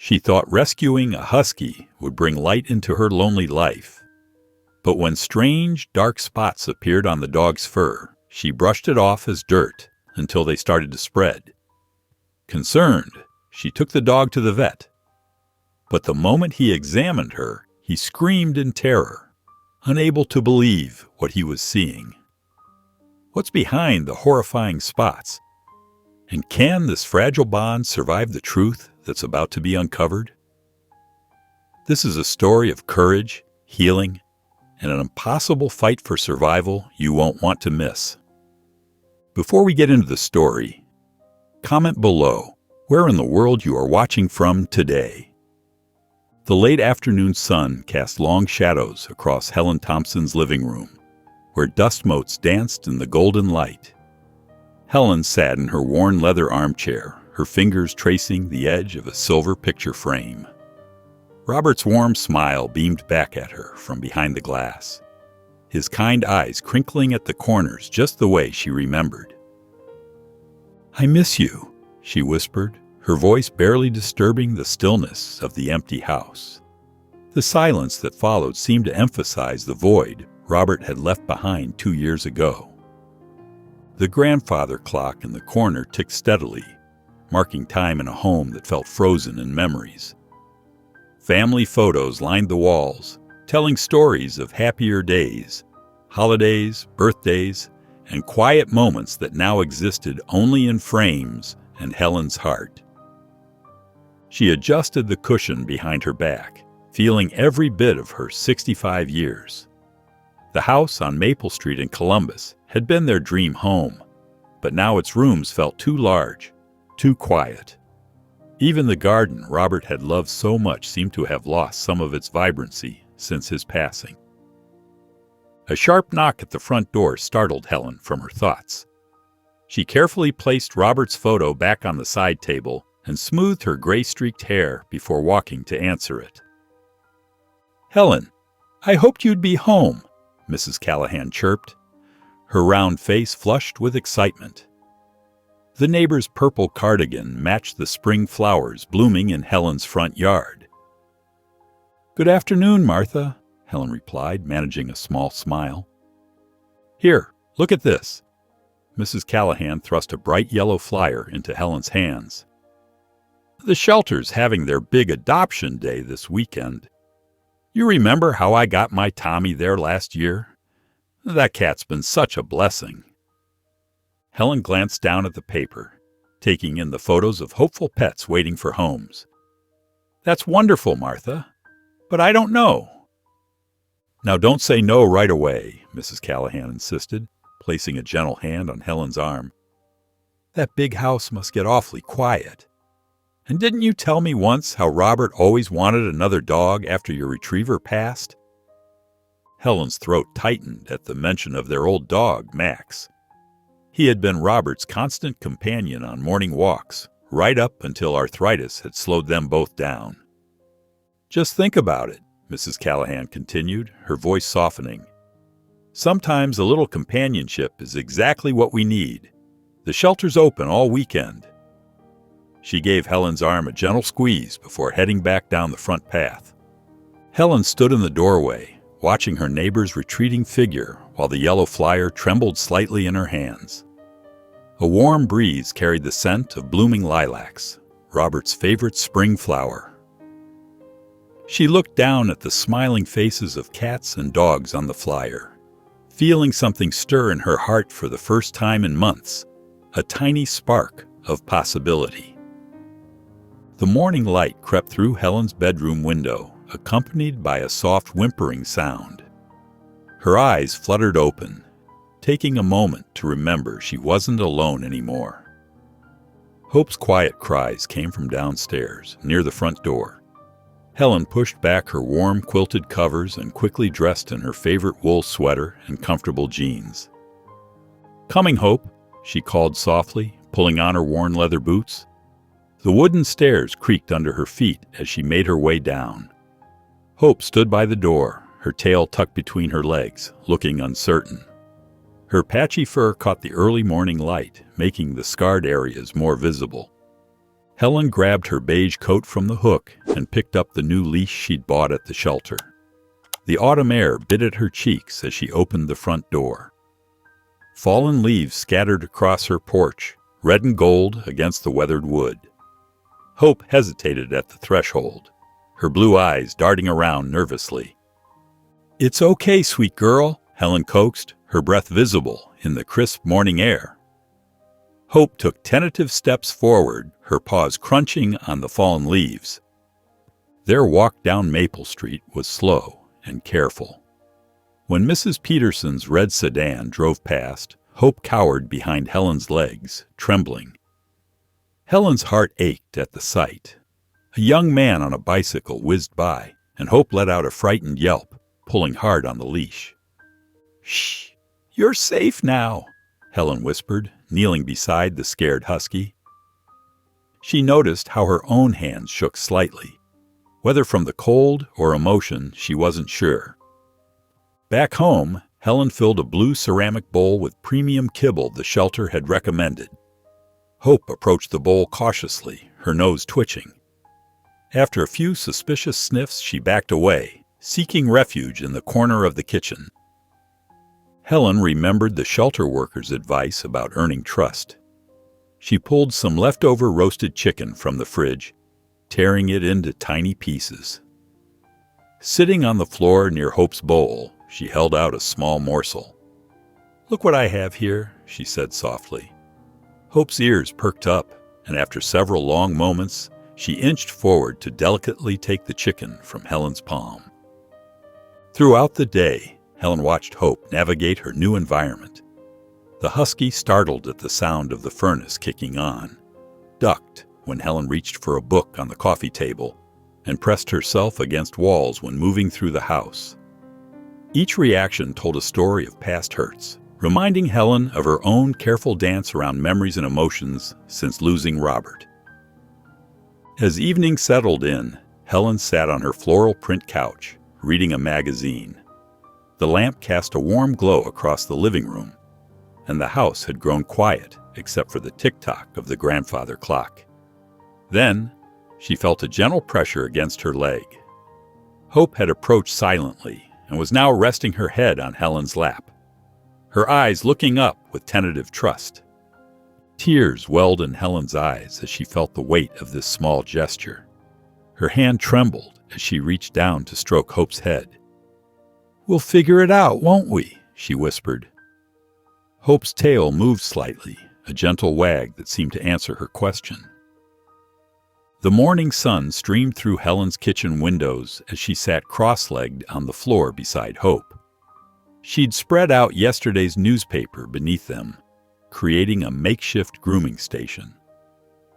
She thought rescuing a husky would bring light into her lonely life. But when strange, dark spots appeared on the dog's fur, she brushed it off as dirt until they started to spread. Concerned, she took the dog to the vet. But the moment he examined her, he screamed in terror, unable to believe what he was seeing. What's behind the horrifying spots? And can this fragile bond survive the truth that's about to be uncovered? This is a story of courage, healing, and an impossible fight for survival you won't want to miss. Before we get into the story, comment below where in the world you are watching from today. The late afternoon sun cast long shadows across Helen Thompson's living room, where dust motes danced in the golden light. Helen sat in her worn leather armchair, her fingers tracing the edge of a silver picture frame. Robert's warm smile beamed back at her from behind the glass, his kind eyes crinkling at the corners just the way she remembered. "I miss you," she whispered, her voice barely disturbing the stillness of the empty house. The silence that followed seemed to emphasize the void Robert had left behind 2 years ago. The grandfather clock in the corner ticked steadily, marking time in a home that felt frozen in memories. Family photos lined the walls, telling stories of happier days, holidays, birthdays, and quiet moments that now existed only in frames and Helen's heart. She adjusted the cushion behind her back, feeling every bit of her 65 years. The house on Maple Street in Columbus had been their dream home, but now its rooms felt too large, too quiet. Even the garden Robert had loved so much seemed to have lost some of its vibrancy since his passing. A sharp knock at the front door startled Helen from her thoughts. She carefully placed Robert's photo back on the side table and smoothed her gray-streaked hair before walking to answer it. "Helen, I hoped you'd be home," Mrs. Callahan chirped, her round face flushed with excitement. The neighbor's purple cardigan matched the spring flowers blooming in Helen's front yard. "Good afternoon, Martha," Helen replied, managing a small smile. "Here, look at this." Mrs. Callahan thrust a bright yellow flyer into Helen's hands. "The shelter's having their big adoption day this weekend. You remember how I got my Tommy there last year? That cat's been such a blessing." Helen glanced down at the paper, taking in the photos of hopeful pets waiting for homes. "That's wonderful, Martha, but I don't know." "Now don't say no right away," Mrs. Callahan insisted, placing a gentle hand on Helen's arm. "That big house must get awfully quiet. And didn't you tell me once how Robert always wanted another dog after your retriever passed?" Helen's throat tightened at the mention of their old dog, Max. He had been Robert's constant companion on morning walks, right up until arthritis had slowed them both down. "Just think about it," Mrs. Callahan continued, her voice softening. "Sometimes a little companionship is exactly what we need. The shelter's open all weekend." She gave Helen's arm a gentle squeeze before heading back down the front path. Helen stood in the doorway, watching her neighbor's retreating figure while the yellow flyer trembled slightly in her hands. A warm breeze carried the scent of blooming lilacs, Robert's favorite spring flower. She looked down at the smiling faces of cats and dogs on the flyer, feeling something stir in her heart for the first time in months, a tiny spark of possibility. The morning light crept through Helen's bedroom window, accompanied by a soft whimpering sound. Her eyes fluttered open, taking a moment to remember she wasn't alone anymore. Hope's quiet cries came from downstairs, near the front door. Helen pushed back her warm quilted covers and quickly dressed in her favorite wool sweater and comfortable jeans. "Coming, Hope," she called softly, pulling on her worn leather boots. The wooden stairs creaked under her feet as she made her way down. Hope stood by the door, her tail tucked between her legs, looking uncertain. Her patchy fur caught the early morning light, making the scarred areas more visible. Helen grabbed her beige coat from the hook and picked up the new leash she'd bought at the shelter. The autumn air bit at her cheeks as she opened the front door. Fallen leaves scattered across her porch, red and gold against the weathered wood. Hope hesitated at the threshold, her blue eyes darting around nervously. "It's okay, sweet girl," Helen coaxed, her breath visible in the crisp morning air. Hope took tentative steps forward, her paws crunching on the fallen leaves. Their walk down Maple Street was slow and careful. When Mrs. Peterson's red sedan drove past, Hope cowered behind Helen's legs, trembling. Helen's heart ached at the sight. A young man on a bicycle whizzed by, and Hope let out a frightened yelp, pulling hard on the leash. "Shh! You're safe now," Helen whispered, kneeling beside the scared husky. She noticed how her own hands shook slightly. Whether from the cold or emotion, she wasn't sure. Back home, Helen filled a blue ceramic bowl with premium kibble the shelter had recommended. Hope approached the bowl cautiously, her nose twitching. After a few suspicious sniffs, she backed away, seeking refuge in the corner of the kitchen. Helen remembered the shelter workers' advice about earning trust. She pulled some leftover roasted chicken from the fridge, tearing it into tiny pieces. Sitting on the floor near Hope's bowl, she held out a small morsel. "Look what I have here," she said softly. Hope's ears perked up, and after several long moments, she inched forward to delicately take the chicken from Helen's palm. Throughout the day, Helen watched Hope navigate her new environment. The husky startled at the sound of the furnace kicking on, ducked when Helen reached for a book on the coffee table, and pressed herself against walls when moving through the house. Each reaction told a story of past hurts, reminding Helen of her own careful dance around memories and emotions since losing Robert. As evening settled in, Helen sat on her floral print couch, reading a magazine. The lamp cast a warm glow across the living room, and the house had grown quiet except for the tick-tock of the grandfather clock. Then, she felt a gentle pressure against her leg. Hope had approached silently and was now resting her head on Helen's lap, her eyes looking up with tentative trust. Tears welled in Helen's eyes as she felt the weight of this small gesture. Her hand trembled as she reached down to stroke Hope's head. "We'll figure it out, won't we?" she whispered. Hope's tail moved slightly, a gentle wag that seemed to answer her question. The morning sun streamed through Helen's kitchen windows as she sat cross-legged on the floor beside Hope. She'd spread out yesterday's newspaper beneath them, creating a makeshift grooming station.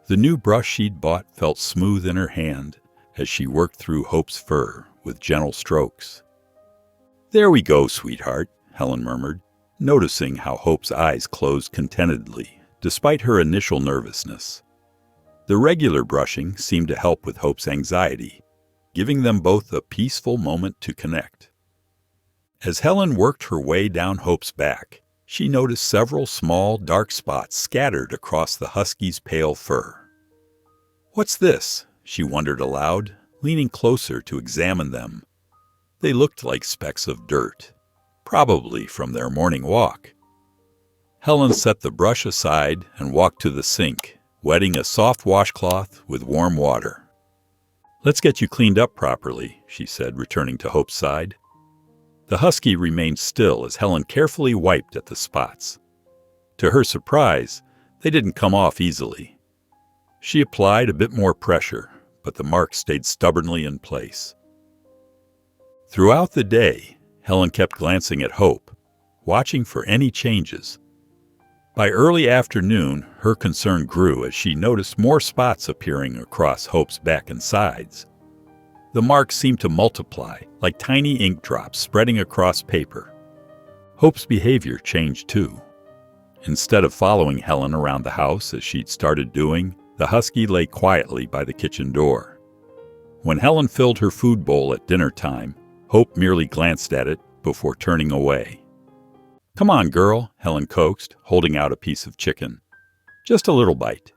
The new brush she'd bought felt smooth in her hand as she worked through Hope's fur with gentle strokes. "There we go, sweetheart," Helen murmured, noticing how Hope's eyes closed contentedly, despite her initial nervousness. The regular brushing seemed to help with Hope's anxiety, giving them both a peaceful moment to connect. As Helen worked her way down Hope's back, she noticed several small, dark spots scattered across the husky's pale fur. "What's this?" she wondered aloud, leaning closer to examine them. They looked like specks of dirt, probably from their morning walk. Helen set the brush aside and walked to the sink, wetting a soft washcloth with warm water. "Let's get you cleaned up properly," she said, returning to Hope's side. The husky remained still as Helen carefully wiped at the spots. To her surprise, they didn't come off easily. She applied a bit more pressure, but the mark stayed stubbornly in place. Throughout the day, Helen kept glancing at Hope, watching for any changes. By early afternoon, her concern grew as she noticed more spots appearing across Hope's back and sides. The marks seemed to multiply, like tiny ink drops spreading across paper. Hope's behavior changed too. Instead of following Helen around the house as she'd started doing, the husky lay quietly by the kitchen door. When Helen filled her food bowl at dinner time, Hope merely glanced at it before turning away. "Come on, girl," Helen coaxed, holding out a piece of chicken. "Just a little bite."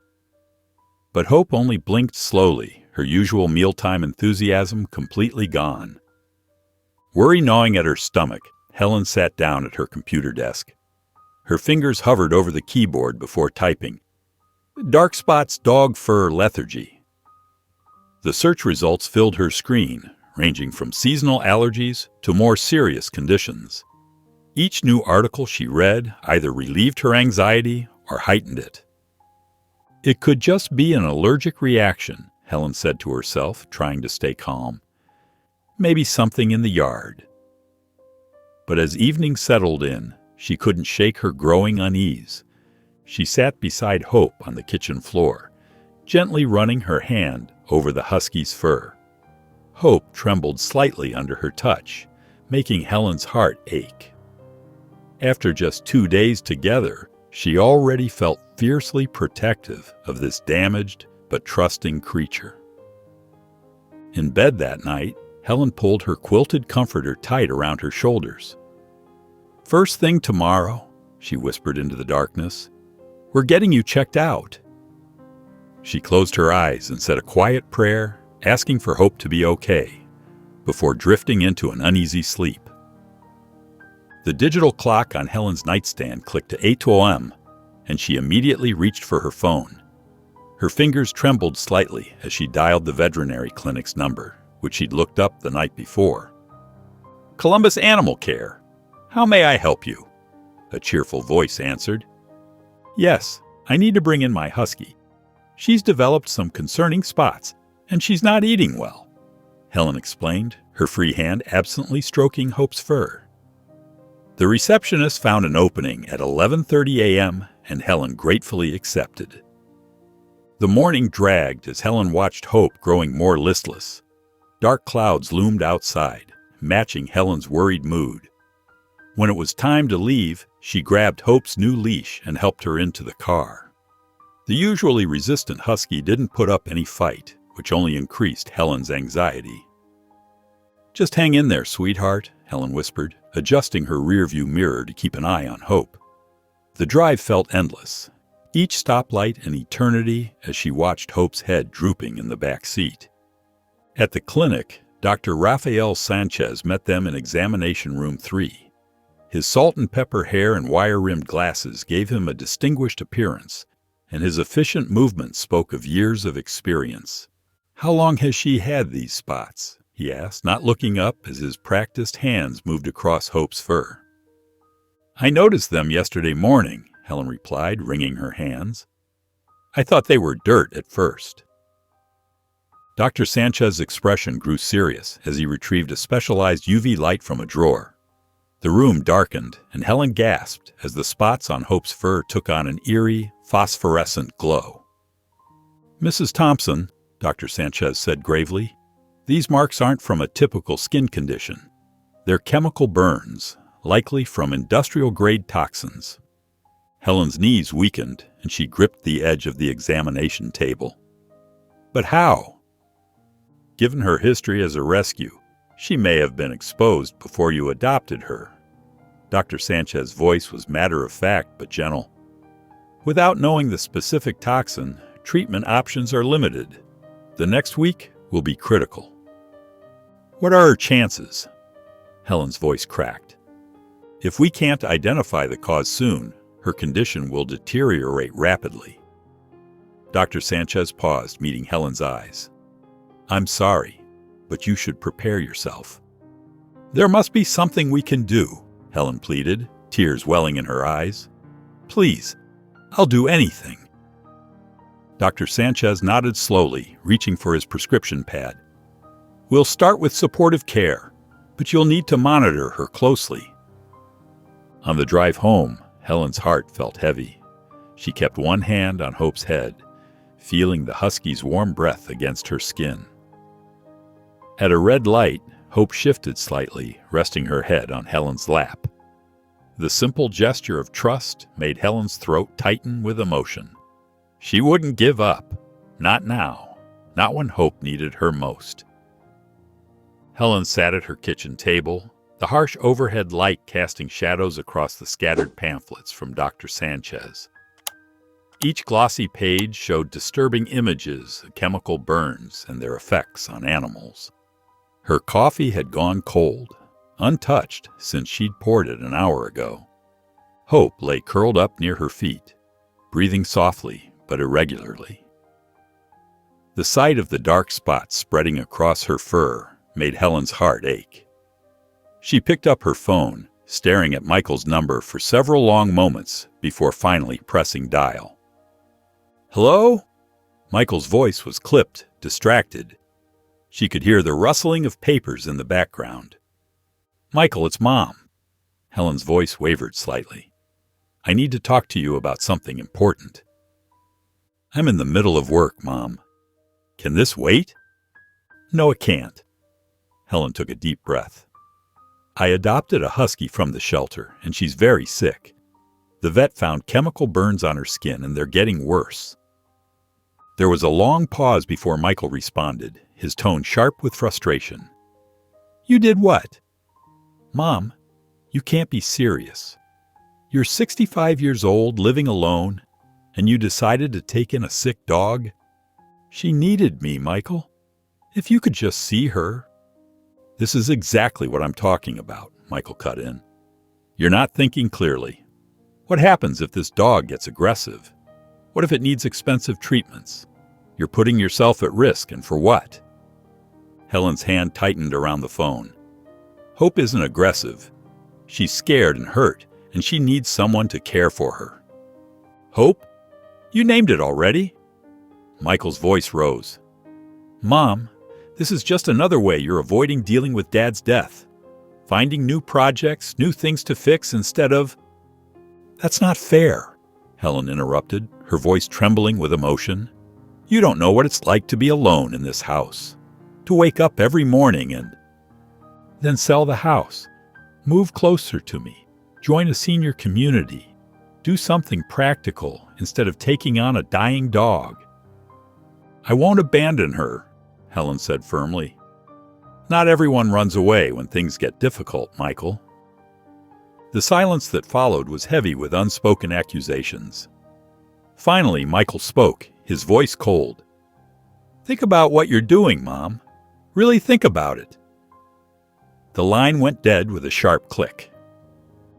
But Hope only blinked slowly, her usual mealtime enthusiasm completely gone. Worry gnawing at her stomach, Helen sat down at her computer desk. Her fingers hovered over the keyboard before typing, "Dark spots, dog fur, lethargy." The search results filled her screen, ranging from seasonal allergies to more serious conditions. Each new article she read either relieved her anxiety or heightened it. It could just be an allergic reaction, Helen said to herself, trying to stay calm. Maybe something in the yard. But as evening settled in, she couldn't shake her growing unease. She sat beside Hope on the kitchen floor, gently running her hand over the Husky's fur. Hope trembled slightly under her touch, making Helen's heart ache. After just 2 days together, she already felt fiercely protective of this damaged but trusting creature. In bed that night, Helen pulled her quilted comforter tight around her shoulders. "First thing tomorrow," she whispered into the darkness, "we're getting you checked out." She closed her eyes and said a quiet prayer, asking for Hope to be okay, before drifting into an uneasy sleep. The digital clock on Helen's nightstand clicked to 8 a.m., and she immediately reached for her phone. Her fingers trembled slightly as she dialed the veterinary clinic's number, which she'd looked up the night before. "Columbus Animal Care. How may I help you?" a cheerful voice answered. "Yes, I need to bring in my Husky. She's developed some concerning spots, and she's not eating well," Helen explained, her free hand absently stroking Hope's fur. The receptionist found an opening at 11:30 a.m., and Helen gratefully accepted. The morning dragged as Helen watched Hope growing more listless. Dark clouds loomed outside, matching Helen's worried mood. When it was time to leave, she grabbed Hope's new leash and helped her into the car. The usually resistant Husky didn't put up any fight, which only increased Helen's anxiety. "Just hang in there, sweetheart," Helen whispered, adjusting her rearview mirror to keep an eye on Hope. The drive felt endless, each stoplight an eternity as she watched Hope's head drooping in the back seat. At the clinic, Dr. Rafael Sanchez met them in examination room 3. His salt and pepper hair and wire-rimmed glasses gave him a distinguished appearance, and his efficient movements spoke of years of experience. "How long has she had these spots?" he asked, not looking up as his practiced hands moved across Hope's fur. "I noticed them yesterday morning," Helen replied, wringing her hands. "I thought they were dirt at first." Dr. Sanchez's expression grew serious as he retrieved a specialized UV light from a drawer. The room darkened, and Helen gasped as the spots on Hope's fur took on an eerie, phosphorescent glow. "Mrs. Thompson," Dr. Sanchez said gravely, "these marks aren't from a typical skin condition. They're chemical burns, likely from industrial-grade toxins." Helen's knees weakened, and she gripped the edge of the examination table. "But how?" "Given her history as a rescue, she may have been exposed before you adopted her." Dr. Sanchez's voice was matter-of-fact but gentle. "Without knowing the specific toxin, treatment options are limited. The next week will be critical." "What are her chances?" Helen's voice cracked. "If we can't identify the cause soon, her condition will deteriorate rapidly." Dr. Sanchez paused, meeting Helen's eyes. "I'm sorry, but you should prepare yourself." "There must be something we can do," Helen pleaded, tears welling in her eyes. "Please, I'll do anything." Dr. Sanchez nodded slowly, reaching for his prescription pad. "We'll start with supportive care, but you'll need to monitor her closely." On the drive home, Helen's heart felt heavy. She kept one hand on Hope's head, feeling the Husky's warm breath against her skin. At a red light, Hope shifted slightly, resting her head on Helen's lap. The simple gesture of trust made Helen's throat tighten with emotion. She wouldn't give up. Not now. Not when Hope needed her most. Helen sat at her kitchen table, the harsh overhead light casting shadows across the scattered pamphlets from Dr. Sanchez. Each glossy page showed disturbing images of chemical burns and their effects on animals. Her coffee had gone cold, untouched since she'd poured it an hour ago. Hope lay curled up near her feet, breathing softly but irregularly. The sight of the dark spots spreading across her fur made Helen's heart ache. She picked up her phone, staring at Michael's number for several long moments before finally pressing dial. "Hello?" Michael's voice was clipped, distracted. She could hear the rustling of papers in the background. "Michael, it's Mom." Helen's voice wavered slightly. "I need to talk to you about something important." "I'm in the middle of work, Mom. Can this wait?" "No, it can't." Helen took a deep breath. "I adopted a husky from the shelter, and she's very sick. The vet found chemical burns on her skin, and they're getting worse." There was a long pause before Michael responded, his tone sharp with frustration. "You did what?" "Mom, you can't be serious. You're 65 years old, living alone, and you decided to take in a sick dog? She needed me, Michael. If you could just see her." "This is exactly what I'm talking about," Michael cut in. "You're not thinking clearly. What happens if this dog gets aggressive? What if it needs expensive treatments? You're putting yourself at risk, and for what?" Helen's hand tightened around the phone. "Hope isn't aggressive. She's scared and hurt, and she needs someone to care for her." "Hope? You named it already?" Michael's voice rose. "Mom, this is just another way you're avoiding dealing with Dad's death. Finding new projects, new things to fix instead of—" "That's not fair," Helen interrupted, her voice trembling with emotion. "You don't know what it's like to be alone in this house. To wake up every morning and—" "Then sell the house. Move closer to me. Join a senior community. Do something practical instead of taking on a dying dog." "I won't abandon her," Helen said firmly. "Not everyone runs away when things get difficult, Michael." The silence that followed was heavy with unspoken accusations. Finally, Michael spoke, his voice cold. "Think about what you're doing, Mom. Really think about it." The line went dead with a sharp click.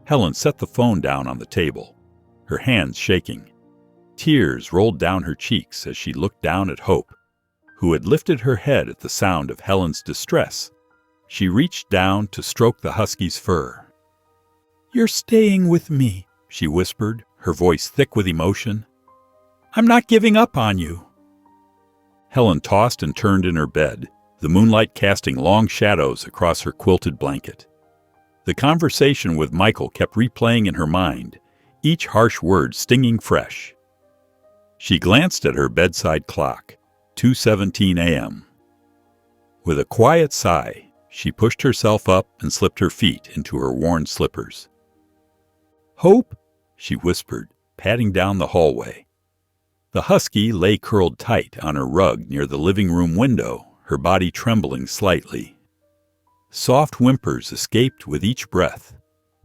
Helen set the phone down on the table, her hands shaking. Tears rolled down her cheeks as she looked down at Hope, who had lifted her head at the sound of Helen's distress. She reached down to stroke the husky's fur. "You're staying with me," she whispered, her voice thick with emotion. "I'm not giving up on you." Helen tossed and turned in her bed, the moonlight casting long shadows across her quilted blanket. The conversation with Michael kept replaying in her mind, each harsh word stinging fresh. She glanced at her bedside clock, 2:17 a.m. With a quiet sigh, she pushed herself up and slipped her feet into her worn slippers. "Hope," she whispered, patting down the hallway. The husky lay curled tight on her rug near the living room window, her body trembling slightly. Soft whimpers escaped with each breath,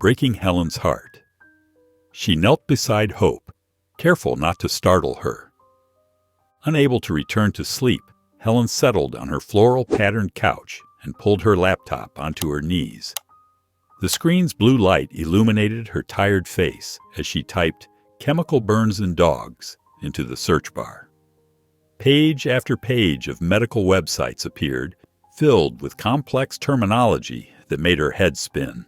breaking Helen's heart. She knelt beside Hope, careful not to startle her. Unable to return to sleep, Helen settled on her floral-patterned couch and pulled her laptop onto her knees. The screen's blue light illuminated her tired face as she typed "chemical burns in dogs" into the search bar. Page after page of medical websites appeared, filled with complex terminology that made her head spin.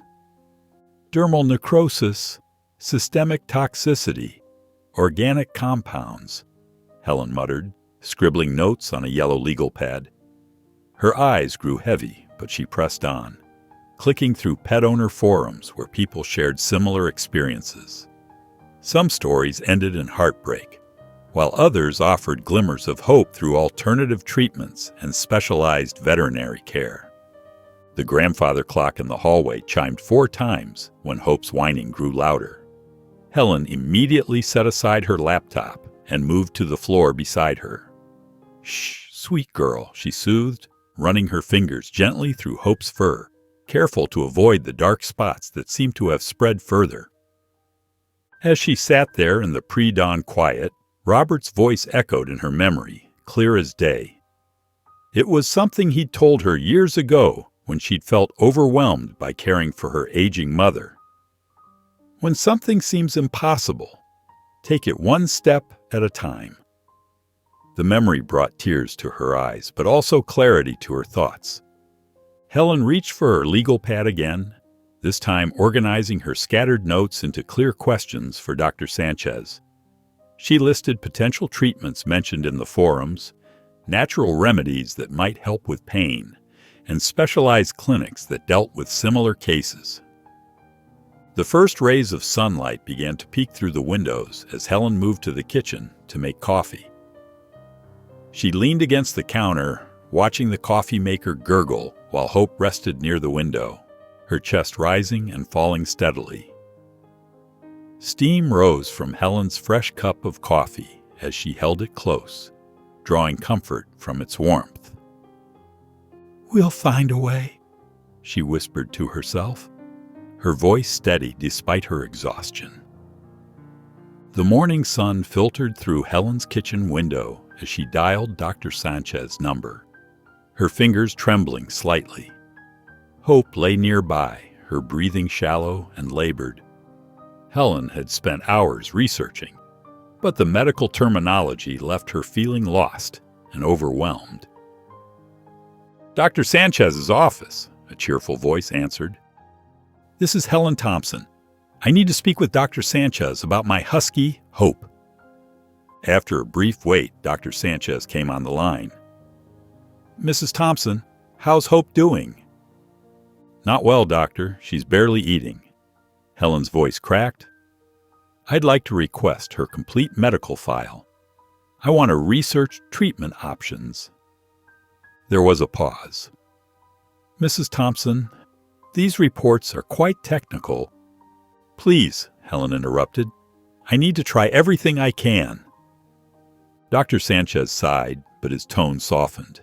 Dermal necrosis, systemic toxicity, organic compounds, Helen muttered, scribbling notes on a yellow legal pad. Her eyes grew heavy, but she pressed on, clicking through pet owner forums where people shared similar experiences. Some stories ended in heartbreak, while others offered glimmers of hope through alternative treatments and specialized veterinary care. The grandfather clock in the hallway chimed 4 times when Hope's whining grew louder. Helen immediately set aside her laptop and moved to the floor beside her. "Shh, sweet girl," she soothed, running her fingers gently through Hope's fur, careful to avoid the dark spots that seemed to have spread further. As she sat there in the pre-dawn quiet, Robert's voice echoed in her memory, clear as day. It was something he'd told her years ago when she'd felt overwhelmed by caring for her aging mother. When something seems impossible, take it one step at a time. The memory brought tears to her eyes, but also clarity to her thoughts. Helen reached for her legal pad again, this time organizing her scattered notes into clear questions for Dr. Sanchez. She listed potential treatments mentioned in the forums, natural remedies that might help with pain, and specialized clinics that dealt with similar cases. The first rays of sunlight began to peek through the windows as Helen moved to the kitchen to make coffee. She leaned against the counter, watching the coffee maker gurgle while Hope rested near the window, her chest rising and falling steadily. Steam rose from Helen's fresh cup of coffee as she held it close, drawing comfort from its warmth. "We'll find a way," she whispered to herself, her voice steady despite her exhaustion. The morning sun filtered through Helen's kitchen window as she dialed Dr. Sanchez's number, her fingers trembling slightly. Hope lay nearby, her breathing shallow and labored. Helen had spent hours researching, but the medical terminology left her feeling lost and overwhelmed. "Dr. Sanchez's office," a cheerful voice answered. "This is Helen Thompson. I need to speak with Dr. Sanchez about my husky, Hope." After a brief wait, Dr. Sanchez came on the line. "Mrs. Thompson, how's Hope doing?" "Not well, doctor. She's barely eating." Helen's voice cracked. "I'd like to request her complete medical file. I want to research treatment options." There was a pause. "Mrs. Thompson, these reports are quite technical." "Please," Helen interrupted. "I need to try everything I can." Dr. Sanchez sighed, but his tone softened.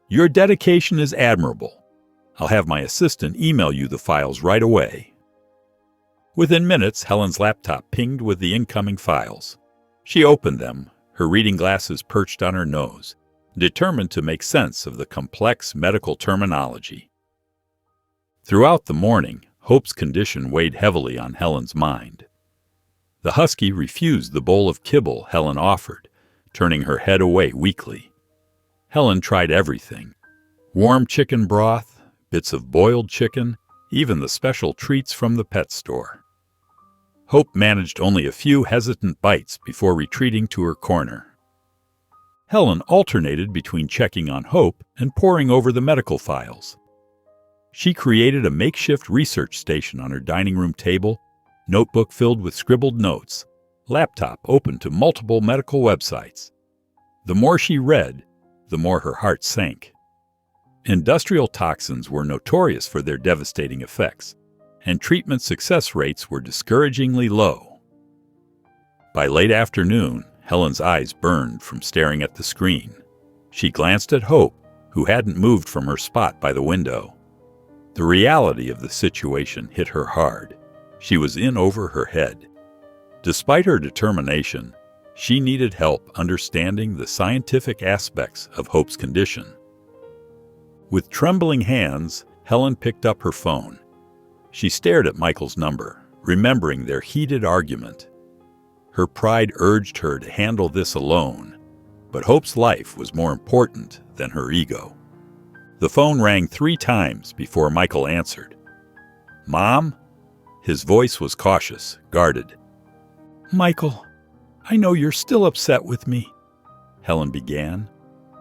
"Your dedication is admirable. I'll have my assistant email you the files right away." Within minutes, Helen's laptop pinged with the incoming files. She opened them, her reading glasses perched on her nose, determined to make sense of the complex medical terminology. Throughout the morning, Hope's condition weighed heavily on Helen's mind. The husky refused the bowl of kibble Helen offered, turning her head away weakly. Helen tried everything: warm chicken broth, bits of boiled chicken, even the special treats from the pet store. Hope managed only a few hesitant bites before retreating to her corner. Helen alternated between checking on Hope and poring over the medical files. She created a makeshift research station on her dining room table, notebook filled with scribbled notes, laptop open to multiple medical websites. The more she read, the more her heart sank. Industrial toxins were notorious for their devastating effects, and treatment success rates were discouragingly low. By late afternoon, Helen's eyes burned from staring at the screen. She glanced at Hope, who hadn't moved from her spot by the window. The reality of the situation hit her hard. She was in over her head. Despite her determination, she needed help understanding the scientific aspects of Hope's condition. With trembling hands, Helen picked up her phone. She stared at Michael's number, remembering their heated argument. Her pride urged her to handle this alone, but Hope's life was more important than her ego. The phone rang 3 times before Michael answered. "Mom?" His voice was cautious, guarded. "Michael, I know you're still upset with me," Helen began,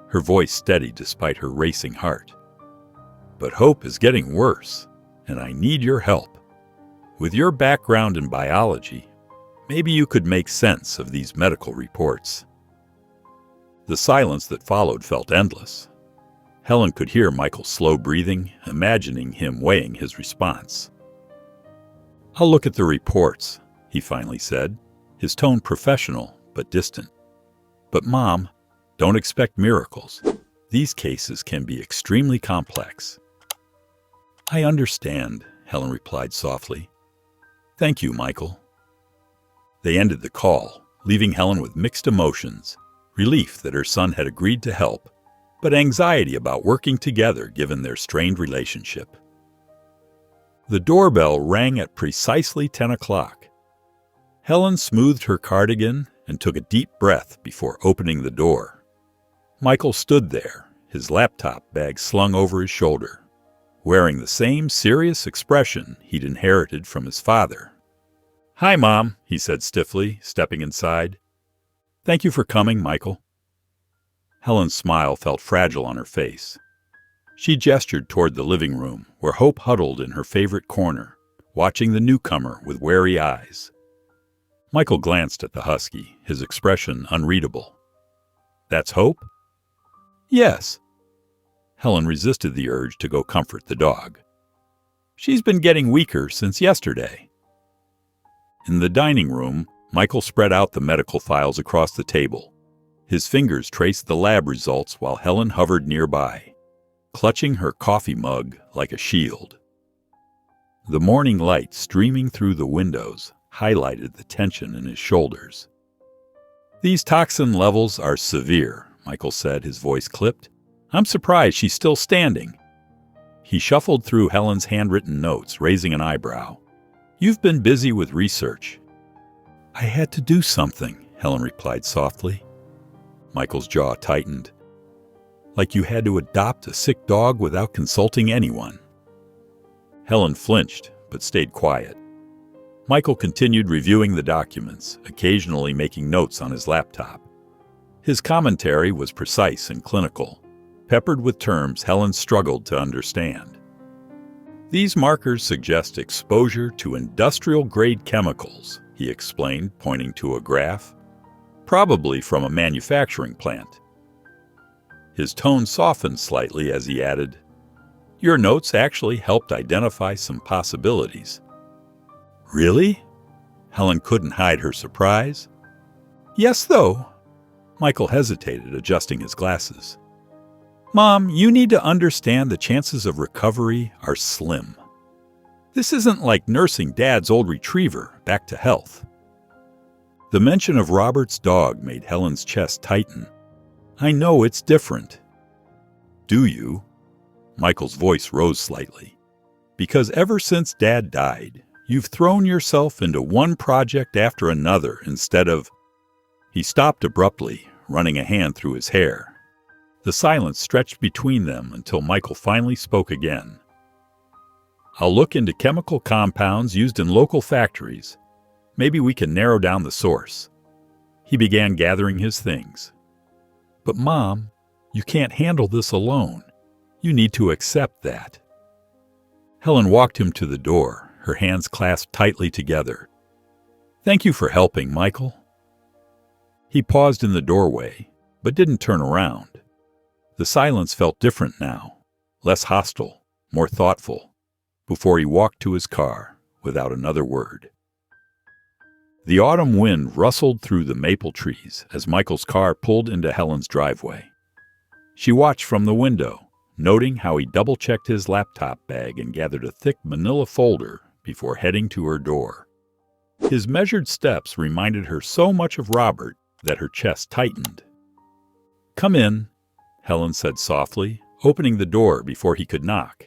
her voice steady despite her racing heart. "But Hope is getting worse, and I need your help. With your background in biology, maybe you could make sense of these medical reports." The silence that followed felt endless. Helen could hear Michael's slow breathing, imagining him weighing his response. "I'll look at the reports," he finally said, his tone professional but distant. "But Mom, don't expect miracles. These cases can be extremely complex." "I understand," Helen replied softly. "Thank you, Michael." They ended the call, leaving Helen with mixed emotions, relief that her son had agreed to help, but anxiety about working together given their strained relationship. The doorbell rang at precisely 10 o'clock. Helen smoothed her cardigan and took a deep breath before opening the door. Michael stood there, his laptop bag slung over his shoulder, wearing the same serious expression he'd inherited from his father. "Hi, Mom," he said stiffly, stepping inside. "Thank you for coming, Michael." Helen's smile felt fragile on her face. She gestured toward the living room, where Hope huddled in her favorite corner, watching the newcomer with wary eyes. Michael glanced at the husky, his expression unreadable. "That's Hope?" "Yes." Helen resisted the urge to go comfort the dog. "She's been getting weaker since yesterday." In the dining room, Michael spread out the medical files across the table. His fingers traced the lab results while Helen hovered nearby, clutching her coffee mug like a shield. The morning light streaming through the windows highlighted the tension in his shoulders. "These toxin levels are severe," Michael said, his voice clipped. "I'm surprised she's still standing." He shuffled through Helen's handwritten notes, raising an eyebrow. "You've been busy with research." "I had to do something," Helen replied softly. Michael's jaw tightened. "Like you had to adopt a sick dog without consulting anyone." Helen flinched, but stayed quiet. Michael continued reviewing the documents, occasionally making notes on his laptop. His commentary was precise and clinical, peppered with terms Helen struggled to understand. "These markers suggest exposure to industrial-grade chemicals," he explained, pointing to a graph. "Probably from a manufacturing plant." His tone softened slightly as he added, "Your notes actually helped identify some possibilities." "Really?" Helen couldn't hide her surprise. "Yes, though." Michael hesitated, adjusting his glasses. "Mom, you need to understand the chances of recovery are slim. This isn't like nursing Dad's old retriever back to health." The mention of Robert's dog made Helen's chest tighten. "I know it's different." "Do you?" Michael's voice rose slightly. "Because ever since Dad died, you've thrown yourself into one project after another instead of—" He stopped abruptly, running a hand through his hair. The silence stretched between them until Michael finally spoke again. "I'll look into chemical compounds used in local factories. Maybe we can narrow down the source." He began gathering his things. "But Mom, you can't handle this alone. You need to accept that." Helen walked him to the door, her hands clasped tightly together. "Thank you for helping, Michael." He paused in the doorway, but didn't turn around. The silence felt different now, less hostile, more thoughtful, before he walked to his car without another word. The autumn wind rustled through the maple trees as Michael's car pulled into Helen's driveway. She watched from the window, noting how he double-checked his laptop bag and gathered a thick manila folder before heading to her door. His measured steps reminded her so much of Robert that her chest tightened. "Come in," Helen said softly, opening the door before he could knock.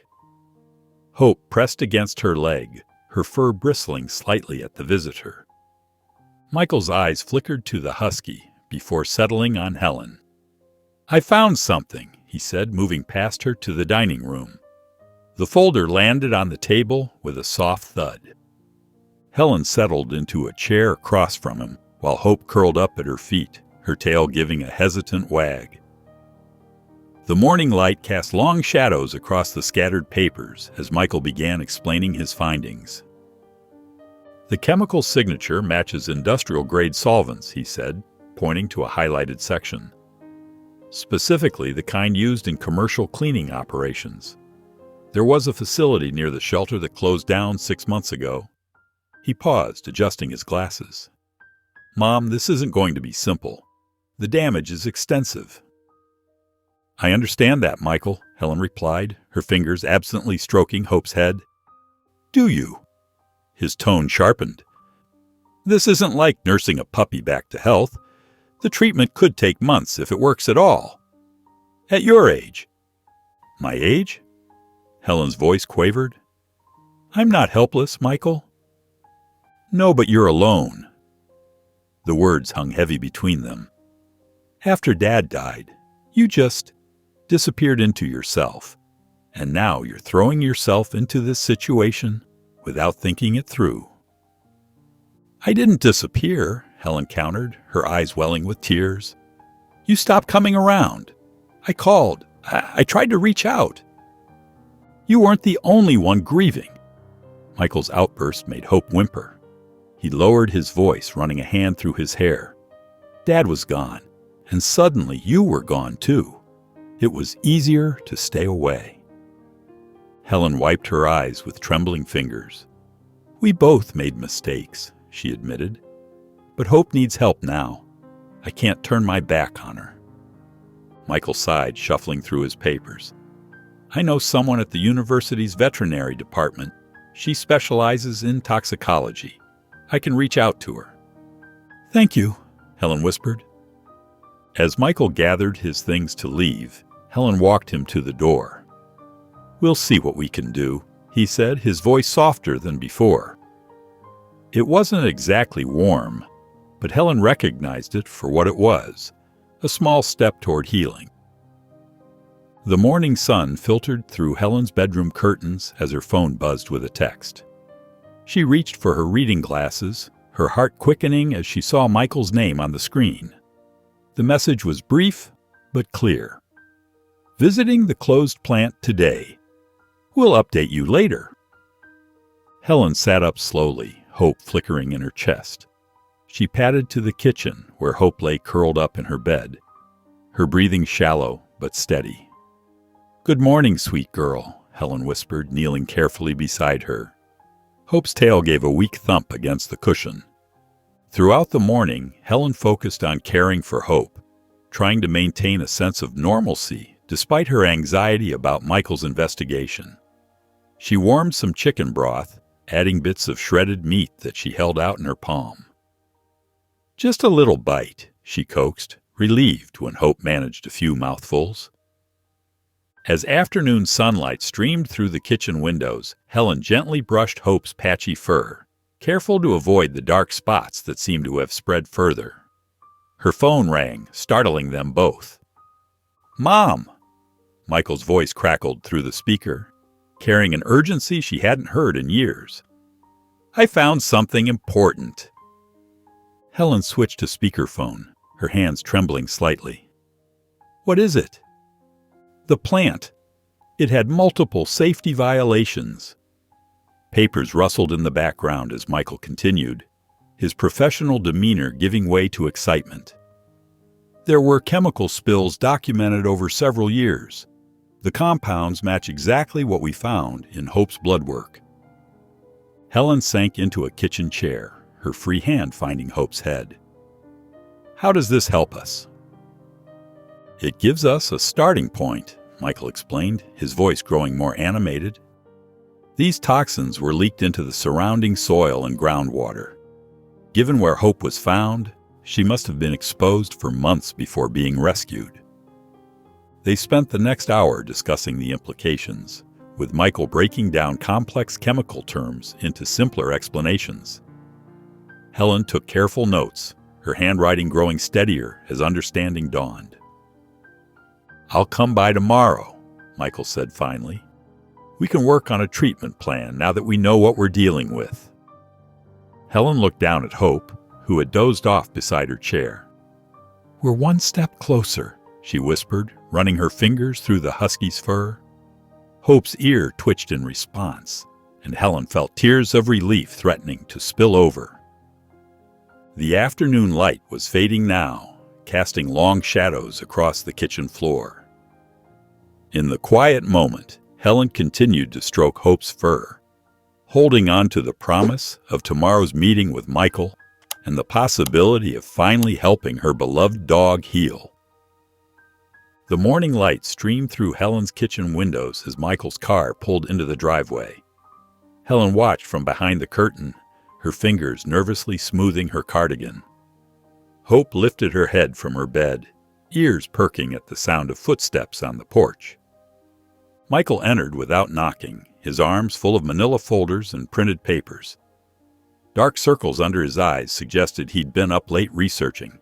Hope pressed against her leg, her fur bristling slightly at the visitor. Michael's eyes flickered to the husky before settling on Helen. "I found something," he said, moving past her to the dining room. The folder landed on the table with a soft thud. Helen settled into a chair across from him, while Hope curled up at her feet, her tail giving a hesitant wag. The morning light cast long shadows across the scattered papers as Michael began explaining his findings. "The chemical signature matches industrial-grade solvents," he said, pointing to a highlighted section. "Specifically the kind used in commercial cleaning operations. There was a facility near the shelter that closed down 6 months ago." He paused, adjusting his glasses. "Mom, this isn't going to be simple. The damage is extensive." "I understand that, Michael," Helen replied, her fingers absently stroking Hope's head. "Do you?" His tone sharpened. This isn't like nursing a puppy back to health. The treatment could take months if it works at all. At your age." "My age?" Helen's voice quavered. "I'm not helpless, Michael." "No, but you're alone." The words hung heavy between them. "After Dad died, you just disappeared into yourself, and now you're throwing yourself into this situation without thinking it through." "I didn't disappear," Helen countered, her eyes welling with tears. "You stopped coming around. I called. I tried to reach out. You weren't the only one grieving." Michael's outburst made Hope whimper. He lowered his voice, running a hand through his hair. "Dad was gone, and suddenly you were gone too. It was easier to stay away." Helen wiped her eyes with trembling fingers. "We both made mistakes," she admitted. "But Hope needs help now. I can't turn my back on her." Michael sighed, shuffling through his papers. "I know someone at the university's veterinary department. She specializes in toxicology. I can reach out to her." "Thank you," Helen whispered. As Michael gathered his things to leave, Helen walked him to the door. "We'll see what we can do," he said, his voice softer than before. It wasn't exactly warm, but Helen recognized it for what it was, a small step toward healing. The morning sun filtered through Helen's bedroom curtains as her phone buzzed with a text. She reached for her reading glasses, her heart quickening as she saw Michael's name on the screen. The message was brief but clear. "Visiting the closed plant today. We'll update you later." Helen sat up slowly, hope flickering in her chest. She padded to the kitchen, where Hope lay curled up in her bed, her breathing shallow but steady. "Good morning, sweet girl," Helen whispered, kneeling carefully beside her. Hope's tail gave a weak thump against the cushion. Throughout the morning, Helen focused on caring for Hope, trying to maintain a sense of normalcy despite her anxiety about Michael's investigation. She warmed some chicken broth, adding bits of shredded meat that she held out in her palm. "Just a little bite," she coaxed, relieved when Hope managed a few mouthfuls. As afternoon sunlight streamed through the kitchen windows, Helen gently brushed Hope's patchy fur, careful to avoid the dark spots that seemed to have spread further. Her phone rang, startling them both. "Mom!" Michael's voice crackled through the speaker, carrying an urgency she hadn't heard in years. "I found something important." Helen switched to speakerphone, her hands trembling slightly. "What is it?" "The plant. It had multiple safety violations." Papers rustled in the background as Michael continued, his professional demeanor giving way to excitement. "There were chemical spills documented over several years. The compounds match exactly what we found in Hope's blood work." Helen sank into a kitchen chair, her free hand finding Hope's head. "How does this help us?" "It gives us a starting point," Michael explained, his voice growing more animated. "These toxins were leaked into the surrounding soil and groundwater. Given where Hope was found, she must have been exposed for months before being rescued." They spent the next hour discussing the implications, with Michael breaking down complex chemical terms into simpler explanations. Helen took careful notes, her handwriting growing steadier as understanding dawned. "I'll come by tomorrow," Michael said finally. "We can work on a treatment plan now that we know what we're dealing with." Helen looked down at Hope, who had dozed off beside her chair. "We're one step closer," she whispered, running her fingers through the Husky's fur. Hope's ear twitched in response, and Helen felt tears of relief threatening to spill over. The afternoon light was fading now, casting long shadows across the kitchen floor. In the quiet moment, Helen continued to stroke Hope's fur, holding on to the promise of tomorrow's meeting with Michael and the possibility of finally helping her beloved dog heal. The morning light streamed through Helen's kitchen windows as Michael's car pulled into the driveway. Helen watched from behind the curtain, her fingers nervously smoothing her cardigan. Hope lifted her head from her bed, ears perking at the sound of footsteps on the porch. Michael entered without knocking, his arms full of manila folders and printed papers. Dark circles under his eyes suggested he'd been up late researching.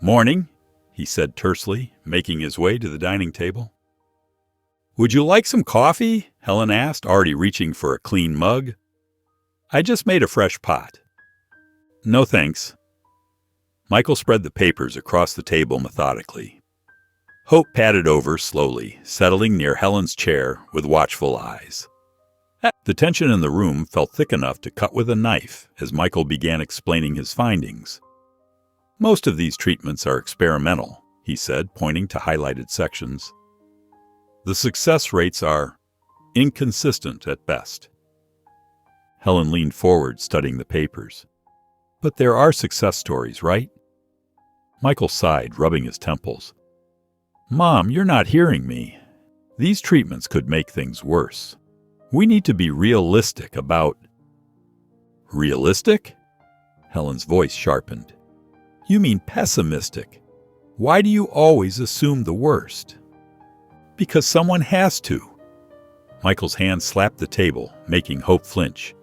"Morning," he said tersely, making his way to the dining table. "Would you like some coffee?" Helen asked, already reaching for a clean mug. "I just made a fresh pot." "No thanks." Michael spread the papers across the table methodically. Hope padded over slowly, settling near Helen's chair with watchful eyes. The tension in the room felt thick enough to cut with a knife as Michael began explaining his findings. "Most of these treatments are experimental," he said, pointing to highlighted sections. "The success rates are inconsistent at best." Helen leaned forward, studying the papers. "But there are success stories, right?" Michael sighed, rubbing his temples. "Mom, you're not hearing me. These treatments could make things worse. We need to be realistic about—" "Realistic?" Helen's voice sharpened. "You mean pessimistic. Why do you always assume the worst?" "Because someone has to." Michael's hand slapped the table, making Hope flinch.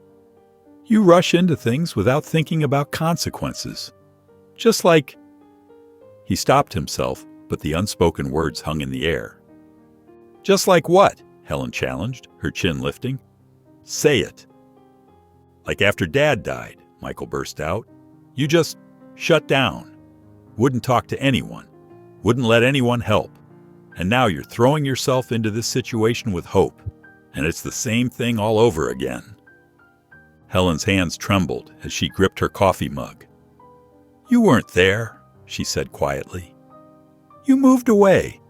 "You rush into things without thinking about consequences. Just like—" He stopped himself, but the unspoken words hung in the air. "Just like what?" Helen challenged, her chin lifting. "Say it." "Like after Dad died," Michael burst out. "You just shut down. Wouldn't talk to anyone. Wouldn't let anyone help. And now you're throwing yourself into this situation with Hope. And it's the same thing all over again." Helen's hands trembled as she gripped her coffee mug. "You weren't there," she said quietly. "You moved away,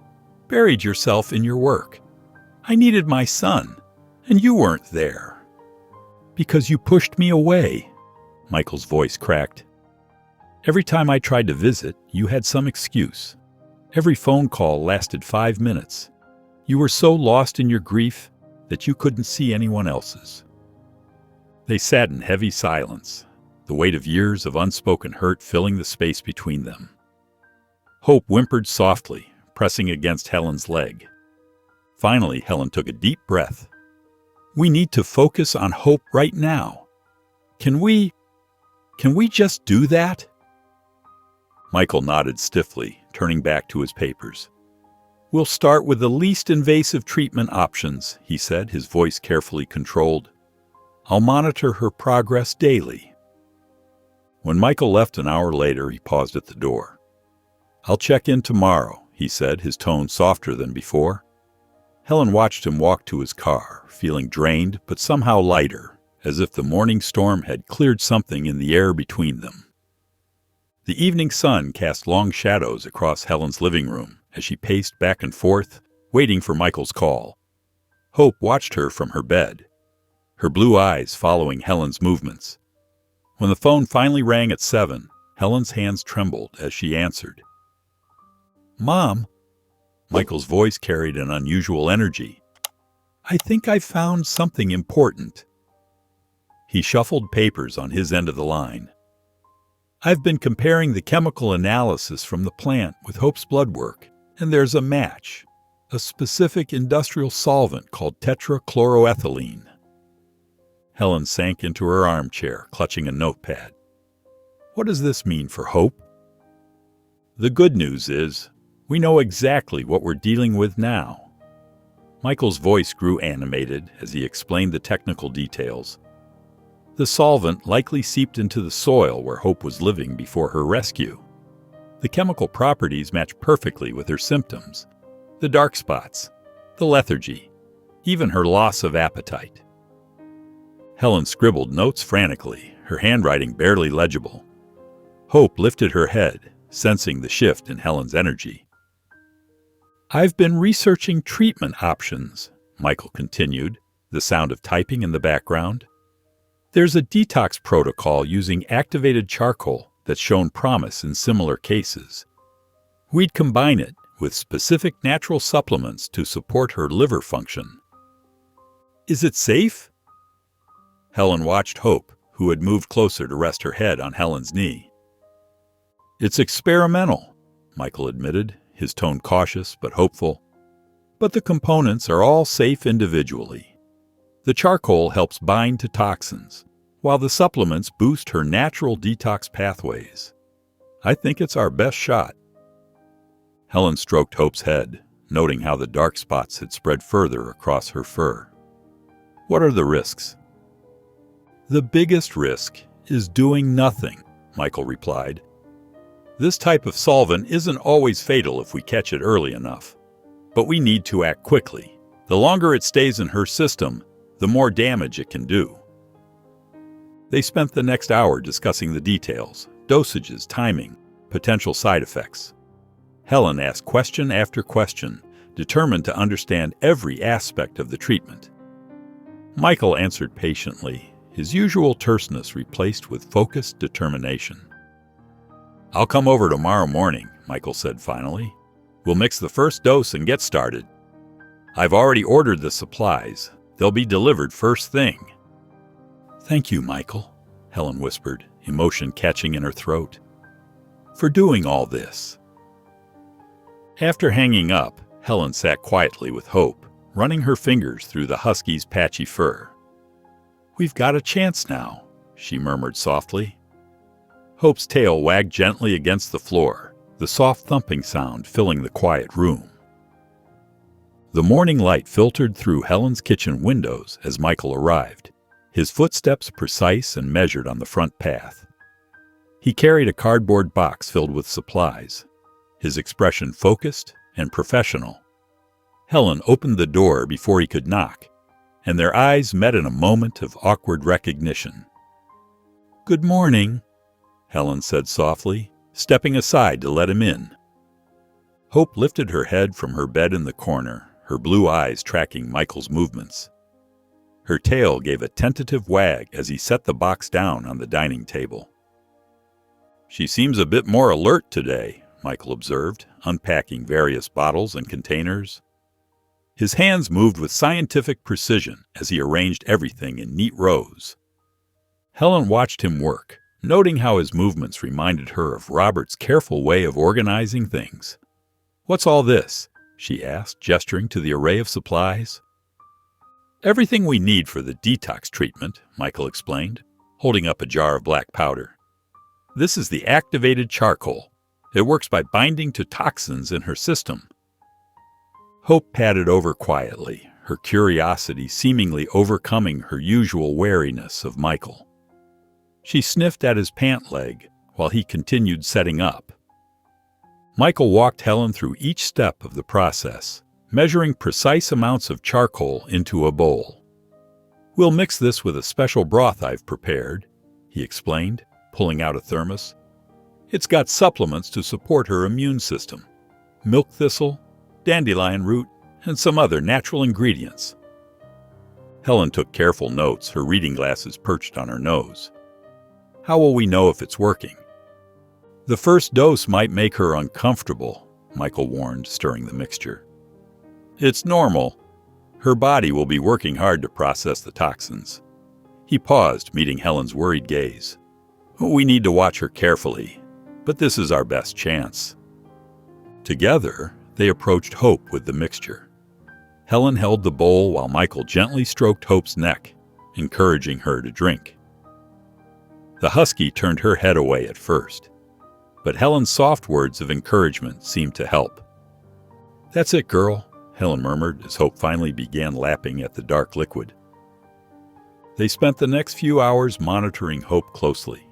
buried yourself in your work. I needed my son, and you weren't there." "Because you pushed me away," Michael's voice cracked. "Every time I tried to visit, you had some excuse. Every phone call lasted 5 minutes. You were so lost in your grief that you couldn't see anyone else's." They sat in heavy silence, the weight of years of unspoken hurt filling the space between them. Hope whimpered softly, pressing against Helen's leg. Finally, Helen took a deep breath. "We need to focus on Hope right now. Can we just do that?" Michael nodded stiffly, turning back to his papers. "We'll start with the least invasive treatment options," he said, his voice carefully controlled. "I'll monitor her progress daily." When Michael left an hour later, he paused at the door. "I'll check in tomorrow," he said, his tone softer than before. Helen watched him walk to his car, feeling drained but somehow lighter, as if the morning storm had cleared something in the air between them. The evening sun cast long shadows across Helen's living room as she paced back and forth, waiting for Michael's call. Hope watched her from her bed, her blue eyes following Helen's movements. When the phone finally rang at 7, Helen's hands trembled as she answered. "Mom," Michael's voice carried an unusual energy. "I think I found something important." He shuffled papers on his end of the line. "I've been comparing the chemical analysis from the plant with Hope's blood work, and there's a match, a specific industrial solvent called tetrachloroethylene." Helen sank into her armchair, clutching a notepad. "What does this mean for Hope?" "The good news is, we know exactly what we're dealing with now." Michael's voice grew animated as he explained the technical details. The solvent likely seeped into the soil where Hope was living before her rescue. The chemical properties match perfectly with her symptoms: the dark spots, the lethargy, even her loss of appetite. Helen scribbled notes frantically, her handwriting barely legible. Hope lifted her head, sensing the shift in Helen's energy. "I've been researching treatment options," Michael continued, the sound of typing in the background. "There's a detox protocol using activated charcoal that's shown promise in similar cases. We'd combine it with specific natural supplements to support her liver function." "Is it safe?" Helen watched Hope, who had moved closer to rest her head on Helen's knee. "It's experimental," Michael admitted, his tone cautious but hopeful. "But the components are all safe individually. The charcoal helps bind to toxins, while the supplements boost her natural detox pathways. I think it's our best shot." Helen stroked Hope's head, noting how the dark spots had spread further across her fur. "What are the risks?" "The biggest risk is doing nothing," Michael replied. "This type of solvent isn't always fatal if we catch it early enough. But we need to act quickly. The longer it stays in her system, the more damage it can do." They spent the next hour discussing the details, dosages, timing, potential side effects. Helen asked question after question, determined to understand every aspect of the treatment. Michael answered patiently, his usual terseness replaced with focused determination. "I'll come over tomorrow morning," Michael said finally. "We'll mix the first dose and get started. I've already ordered the supplies. They'll be delivered first thing." "Thank you, Michael," Helen whispered, emotion catching in her throat, "for doing all this." After hanging up, Helen sat quietly with Hope, running her fingers through the Husky's patchy fur. "We've got a chance now," she murmured softly. Hope's tail wagged gently against the floor, the soft thumping sound filling the quiet room. The morning light filtered through Helen's kitchen windows as Michael arrived, his footsteps precise and measured on the front path. He carried a cardboard box filled with supplies, his expression focused and professional. Helen opened the door before he could knock, and their eyes met in a moment of awkward recognition. "Good morning," Helen said softly, stepping aside to let him in. Hope lifted her head from her bed in the corner, her blue eyes tracking Michael's movements. Her tail gave a tentative wag as he set the box down on the dining table. "She seems a bit more alert today," Michael observed, unpacking various bottles and containers. His hands moved with scientific precision as he arranged everything in neat rows. Helen watched him work, noting how his movements reminded her of Robert's careful way of organizing things. "What's all this?" she asked, gesturing to the array of supplies. "Everything we need for the detox treatment," Michael explained, holding up a jar of black powder. "This is the activated charcoal. It works by binding to toxins in her system." Hope padded over quietly, her curiosity seemingly overcoming her usual wariness of Michael. She sniffed at his pant leg while he continued setting up. Michael walked Helen through each step of the process, measuring precise amounts of charcoal into a bowl. "We'll mix this with a special broth I've prepared," he explained, pulling out a thermos. "It's got supplements to support her immune system. Milk thistle, dandelion root, and some other natural ingredients." Helen took careful notes, her reading glasses perched on her nose. "How will we know if it's working?" "The first dose might make her uncomfortable," Michael warned, stirring the mixture. "It's normal. Her body will be working hard to process the toxins." He paused, meeting Helen's worried gaze. "We need to watch her carefully, but this is our best chance." Together, they approached Hope with the mixture. Helen held the bowl while Michael gently stroked Hope's neck, encouraging her to drink. The Husky turned her head away at first, but Helen's soft words of encouragement seemed to help. "That's it, girl," Helen murmured as Hope finally began lapping at the dark liquid. They spent the next few hours monitoring Hope closely.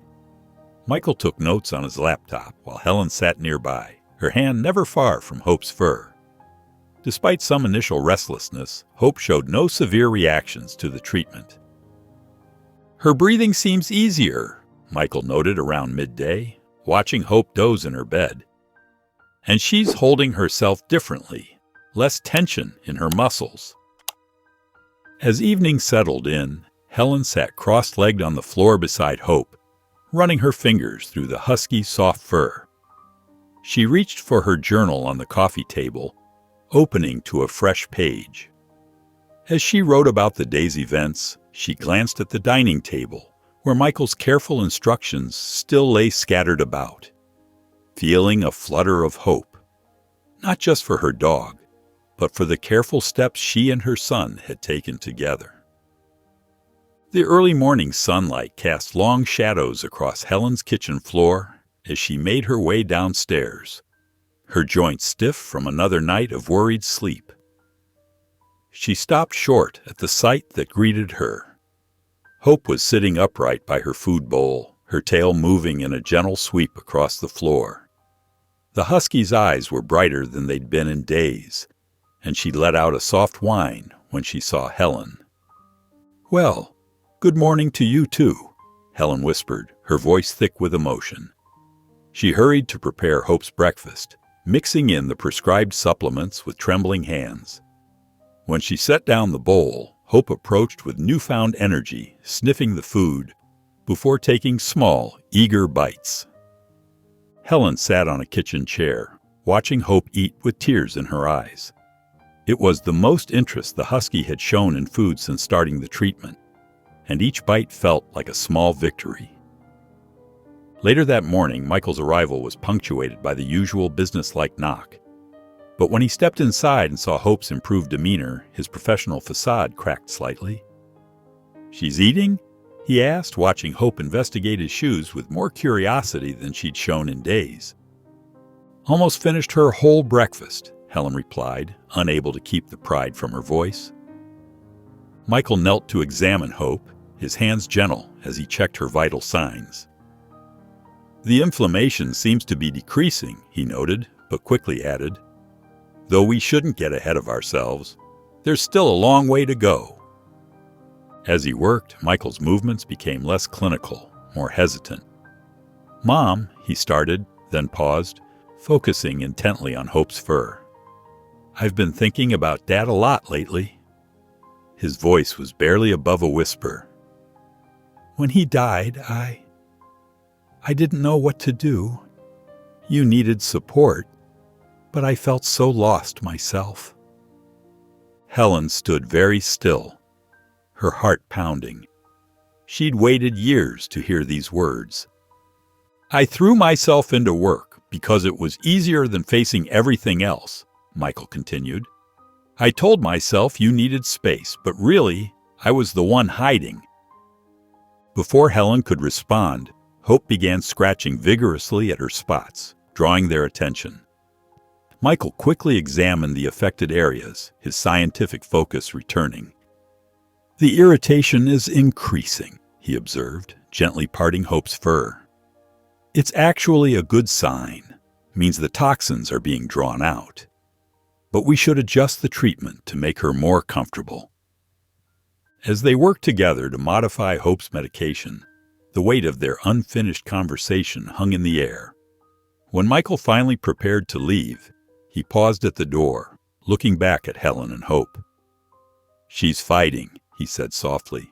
Michael took notes on his laptop while Helen sat nearby, her hand never far from Hope's fur. Despite some initial restlessness, Hope showed no severe reactions to the treatment. "Her breathing seems easier," Michael noted around midday, watching Hope doze in her bed. "And she's holding herself differently, less tension in her muscles." As evening settled in, Helen sat cross-legged on the floor beside Hope, running her fingers through the Husky's soft fur. She reached for her journal on the coffee table, opening to a fresh page. As she wrote about the day's events, she glanced at the dining table, where Michael's careful instructions still lay scattered about, feeling a flutter of hope, not just for her dog, but for the careful steps she and her son had taken together. The early morning sunlight cast long shadows across Helen's kitchen floor as she made her way downstairs, her joints stiff from another night of worried sleep. She stopped short at the sight that greeted her. Hope was sitting upright by her food bowl, her tail moving in a gentle sweep across the floor. The Husky's eyes were brighter than they'd been in days, and she let out a soft whine when she saw Helen. "Well, good morning to you too," Helen whispered, her voice thick with emotion. She hurried to prepare Hope's breakfast, mixing in the prescribed supplements with trembling hands. When she set down the bowl, Hope approached with newfound energy, sniffing the food, before taking small, eager bites. Helen sat on a kitchen chair, watching Hope eat with tears in her eyes. It was the most interest the Husky had shown in food since starting the treatment, and each bite felt like a small victory. Later that morning, Michael's arrival was punctuated by the usual businesslike knock. But when he stepped inside and saw Hope's improved demeanor, his professional facade cracked slightly. "She's eating?" he asked, watching Hope investigate his shoes with more curiosity than she'd shown in days. "Almost finished her whole breakfast," Helen replied, unable to keep the pride from her voice. Michael knelt to examine Hope, his hands gentle as he checked her vital signs. "The inflammation seems to be decreasing," he noted, but quickly added, "though we shouldn't get ahead of ourselves. There's still a long way to go." As he worked, Michael's movements became less clinical, more hesitant. "Mom," he started, then paused, focusing intently on Hope's fur. "I've been thinking about Dad a lot lately." His voice was barely above a whisper. "When he died, I didn't know what to do. You needed support, but I felt so lost myself." Helen stood very still, her heart pounding. She'd waited years to hear these words. "I threw myself into work because it was easier than facing everything else," Michael continued. "I told myself you needed space, but really, I was the one hiding." Before Helen could respond, Hope began scratching vigorously at her spots, drawing their attention. Michael quickly examined the affected areas, his scientific focus returning. "The irritation is increasing," he observed, gently parting Hope's fur. "It's actually a good sign, means the toxins are being drawn out. But we should adjust the treatment to make her more comfortable." As they worked together to modify Hope's medication, the weight of their unfinished conversation hung in the air. When Michael finally prepared to leave, he paused at the door, looking back at Helen and Hope. "She's fighting," he said softly.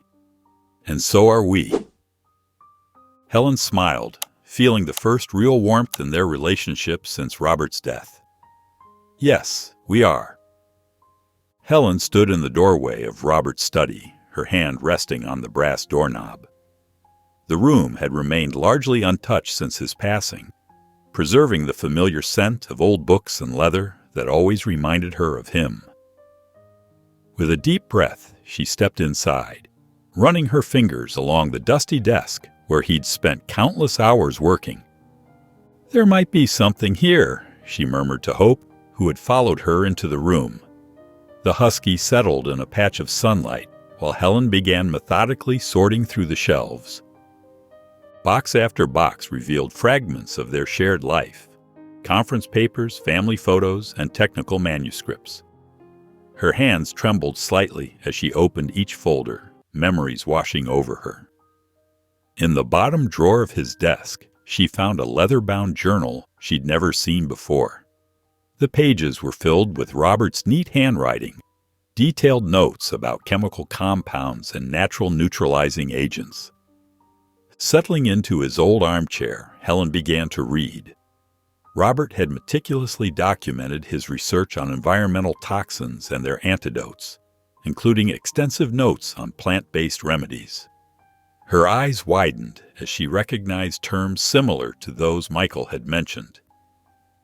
"And so are we." Helen smiled, feeling the first real warmth in their relationship since Robert's death. "Yes, we are." Helen stood in the doorway of Robert's study, her hand resting on the brass doorknob. The room had remained largely untouched since his passing, preserving the familiar scent of old books and leather that always reminded her of him. With a deep breath, she stepped inside, running her fingers along the dusty desk where he'd spent countless hours working. "There might be something here," she murmured to Hope, who had followed her into the room. The Husky settled in a patch of sunlight while Helen began methodically sorting through the shelves. Box after box revealed fragments of their shared life: conference papers, family photos, and technical manuscripts. Her hands trembled slightly as she opened each folder, memories washing over her. In the bottom drawer of his desk, she found a leather-bound journal she'd never seen before. The pages were filled with Robert's neat handwriting, detailed notes about chemical compounds and natural neutralizing agents. Settling into his old armchair, Helen began to read. Robert had meticulously documented his research on environmental toxins and their antidotes, including extensive notes on plant-based remedies. Her eyes widened as she recognized terms similar to those Michael had mentioned.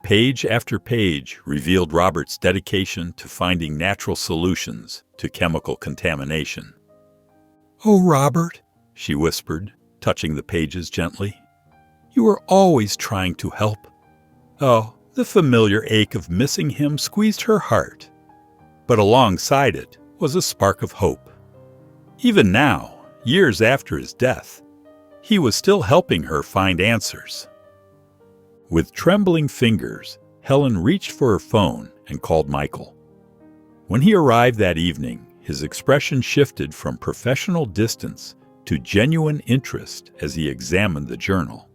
Page after page revealed Robert's dedication to finding natural solutions to chemical contamination. "Oh, Robert," she whispered, touching the pages gently. "You are always trying to help." Oh, the familiar ache of missing him squeezed her heart. But alongside it was a spark of hope. Even now, years after his death, he was still helping her find answers. With trembling fingers, Helen reached for her phone and called Michael. When he arrived that evening, his expression shifted from professional distance to genuine interest as he examined the journal.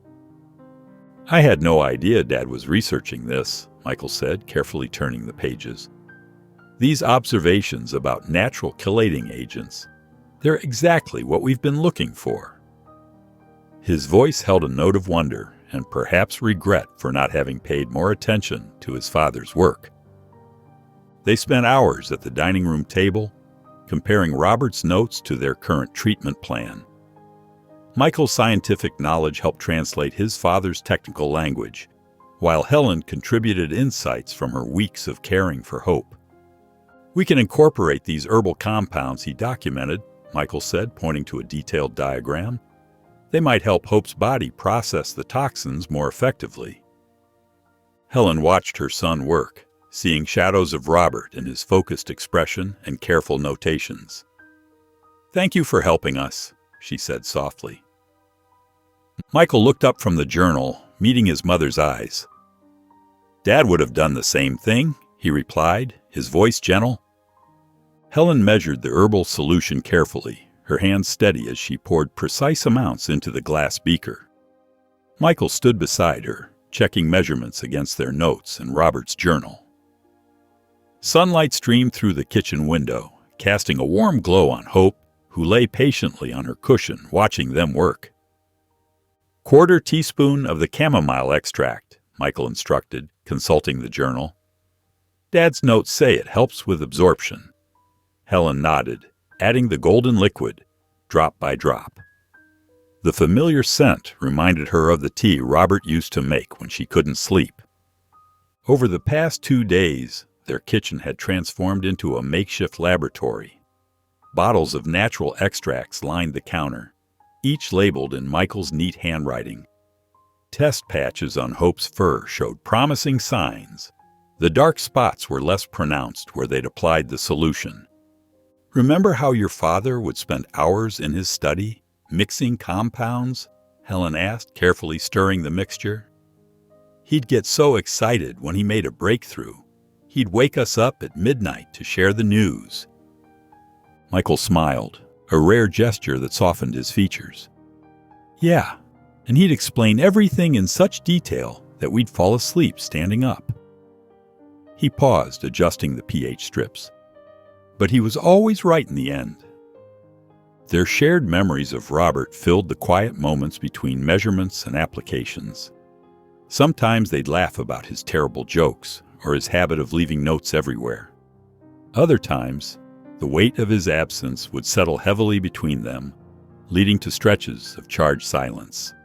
"I had no idea Dad was researching this," Michael said, carefully turning the pages. "These observations about natural chelating agents, they're exactly what we've been looking for." His voice held a note of wonder and perhaps regret for not having paid more attention to his father's work. They spent hours at the dining room table, comparing Robert's notes to their current treatment plan. Michael's scientific knowledge helped translate his father's technical language, while Helen contributed insights from her weeks of caring for Hope. "We can incorporate these herbal compounds he documented," Michael said, pointing to a detailed diagram. "They might help Hope's body process the toxins more effectively." Helen watched her son work, seeing shadows of Robert in his focused expression and careful notations. "Thank you for helping us," she said softly. Michael looked up from the journal, meeting his mother's eyes. "Dad would have done the same thing," he replied, his voice gentle. Helen measured the herbal solution carefully, her hands steady as she poured precise amounts into the glass beaker. Michael stood beside her, checking measurements against their notes and Robert's journal. Sunlight streamed through the kitchen window, casting a warm glow on Hope, who lay patiently on her cushion watching them work. "Quarter teaspoon of the chamomile extract," Michael instructed, consulting the journal. "Dad's notes say it helps with absorption." Helen nodded, adding the golden liquid, drop by drop. The familiar scent reminded her of the tea Robert used to make when she couldn't sleep. Over the past 2 days, their kitchen had transformed into a makeshift laboratory. Bottles of natural extracts lined the counter, each labeled in Michael's neat handwriting. Test patches on Hope's fur showed promising signs. The dark spots were less pronounced where they'd applied the solution. "Remember how your father would spend hours in his study, mixing compounds?" Helen asked, carefully stirring the mixture. "He'd get so excited when he made a breakthrough. He'd wake us up at midnight to share the news." Michael smiled, a rare gesture that softened his features. "Yeah, and he'd explain everything in such detail that we'd fall asleep standing up." He paused, adjusting the pH strips. But he was always right in the end. Their shared memories of Robert filled the quiet moments between measurements and applications. Sometimes they'd laugh about his terrible jokes or his habit of leaving notes everywhere. Other times, the weight of his absence would settle heavily between them, leading to stretches of charged silence.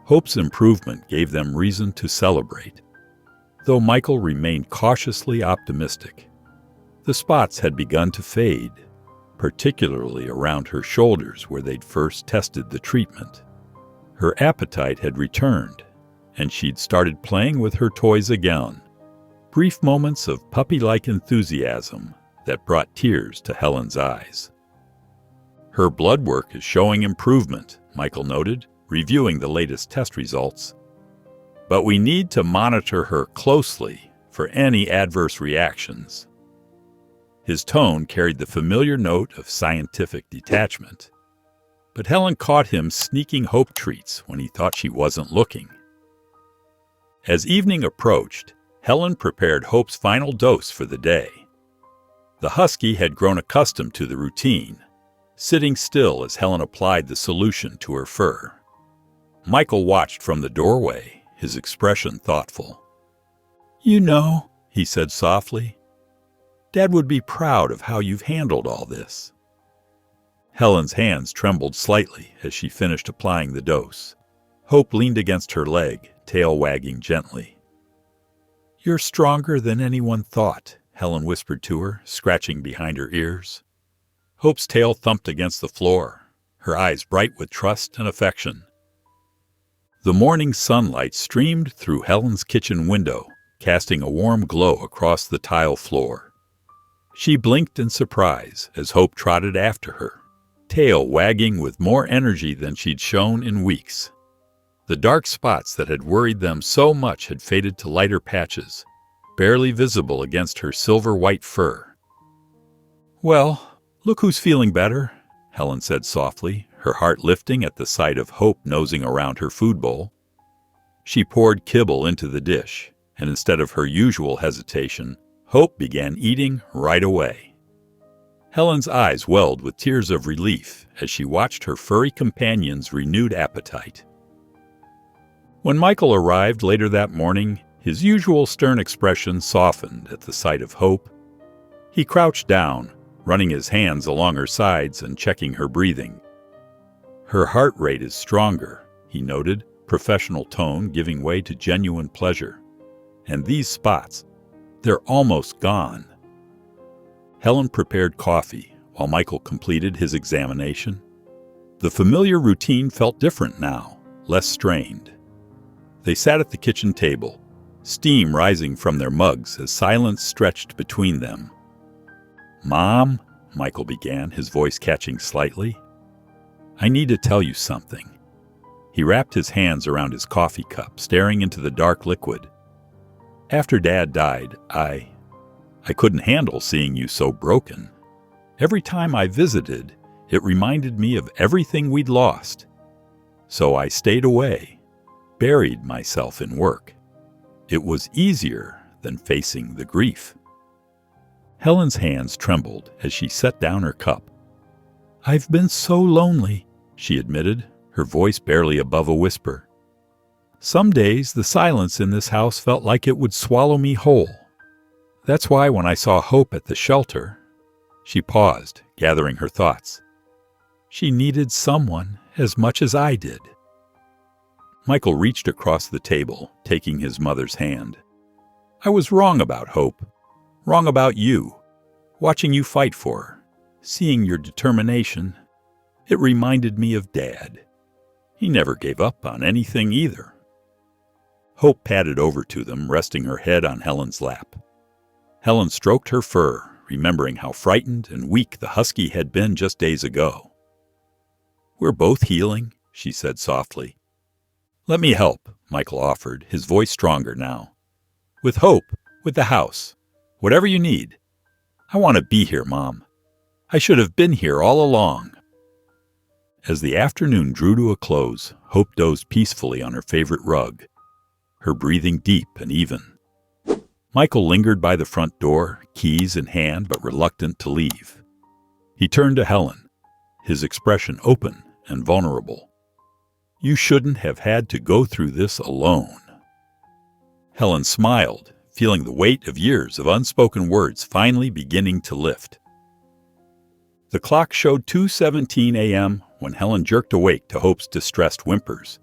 Hope's improvement gave them reason to celebrate, though Michael remained cautiously optimistic. The spots had begun to fade, particularly around her shoulders where they'd first tested the treatment. Her appetite had returned, and she'd started playing with her toys again. Brief moments of puppy-like enthusiasm that brought tears to Helen's eyes. "Her blood work is showing improvement," Michael noted, reviewing the latest test results. "But we need to monitor her closely for any adverse reactions." His tone carried the familiar note of scientific detachment. But Helen caught him sneaking Hope treats when he thought she wasn't looking. As evening approached, Helen prepared Hope's final dose for the day. The Husky had grown accustomed to the routine, sitting still as Helen applied the solution to her fur. Michael watched from the doorway, his expression thoughtful. "You know," he said softly, "Dad would be proud of how you've handled all this." Helen's hands trembled slightly as she finished applying the dose. Hope leaned against her leg, tail wagging gently. "You're stronger than anyone thought," Helen whispered to her, scratching behind her ears. Hope's tail thumped against the floor, her eyes bright with trust and affection. The morning sunlight streamed through Helen's kitchen window, casting a warm glow across the tile floor. She blinked in surprise as Hope trotted after her, tail wagging with more energy than she'd shown in weeks. The dark spots that had worried them so much had faded to lighter patches, barely visible against her silver-white fur. "Well, look who's feeling better," Helen said softly, her heart lifting at the sight of Hope nosing around her food bowl. She poured kibble into the dish, and instead of her usual hesitation, Hope began eating right away. Helen's eyes welled with tears of relief as she watched her furry companion's renewed appetite. When Michael arrived later that morning, his usual stern expression softened at the sight of Hope. He crouched down, running his hands along her sides and checking her breathing. "Her heart rate is stronger," he noted, professional tone giving way to genuine pleasure. "And these spots, they're almost gone." Helen prepared coffee while Michael completed his examination. The familiar routine felt different now, less strained. They sat at the kitchen table, steam rising from their mugs as silence stretched between them. "Mom," Michael began, his voice catching slightly, "I need to tell you something." He wrapped his hands around his coffee cup, staring into the dark liquid. "After Dad died, I couldn't handle seeing you so broken. Every time I visited, it reminded me of everything we'd lost. So I stayed away, buried myself in work. It was easier than facing the grief." Helen's hands trembled as she set down her cup. "I've been so lonely," she admitted, her voice barely above a whisper. "Some days the silence in this house felt like it would swallow me whole. That's why when I saw Hope at the shelter..." She paused, gathering her thoughts. "She needed someone as much as I did." Michael reached across the table, taking his mother's hand. "I was wrong about Hope. Wrong about you. Watching you fight for her, seeing your determination, it reminded me of Dad. He never gave up on anything either." Hope padded over to them, resting her head on Helen's lap. Helen stroked her fur, remembering how frightened and weak the Husky had been just days ago. "We're both healing," she said softly. "Let me help," Michael offered, his voice stronger now. "With Hope, with the house, whatever you need. I want to be here, Mom. I should have been here all along." As the afternoon drew to a close, Hope dozed peacefully on her favorite rug, her breathing deep and even. Michael lingered by the front door, keys in hand but reluctant to leave. He turned to Helen, his expression open and vulnerable. "You shouldn't have had to go through this alone." Helen smiled, feeling the weight of years of unspoken words finally beginning to lift. The clock showed 2:17 a.m. when Helen jerked awake to Hope's distressed whimpers.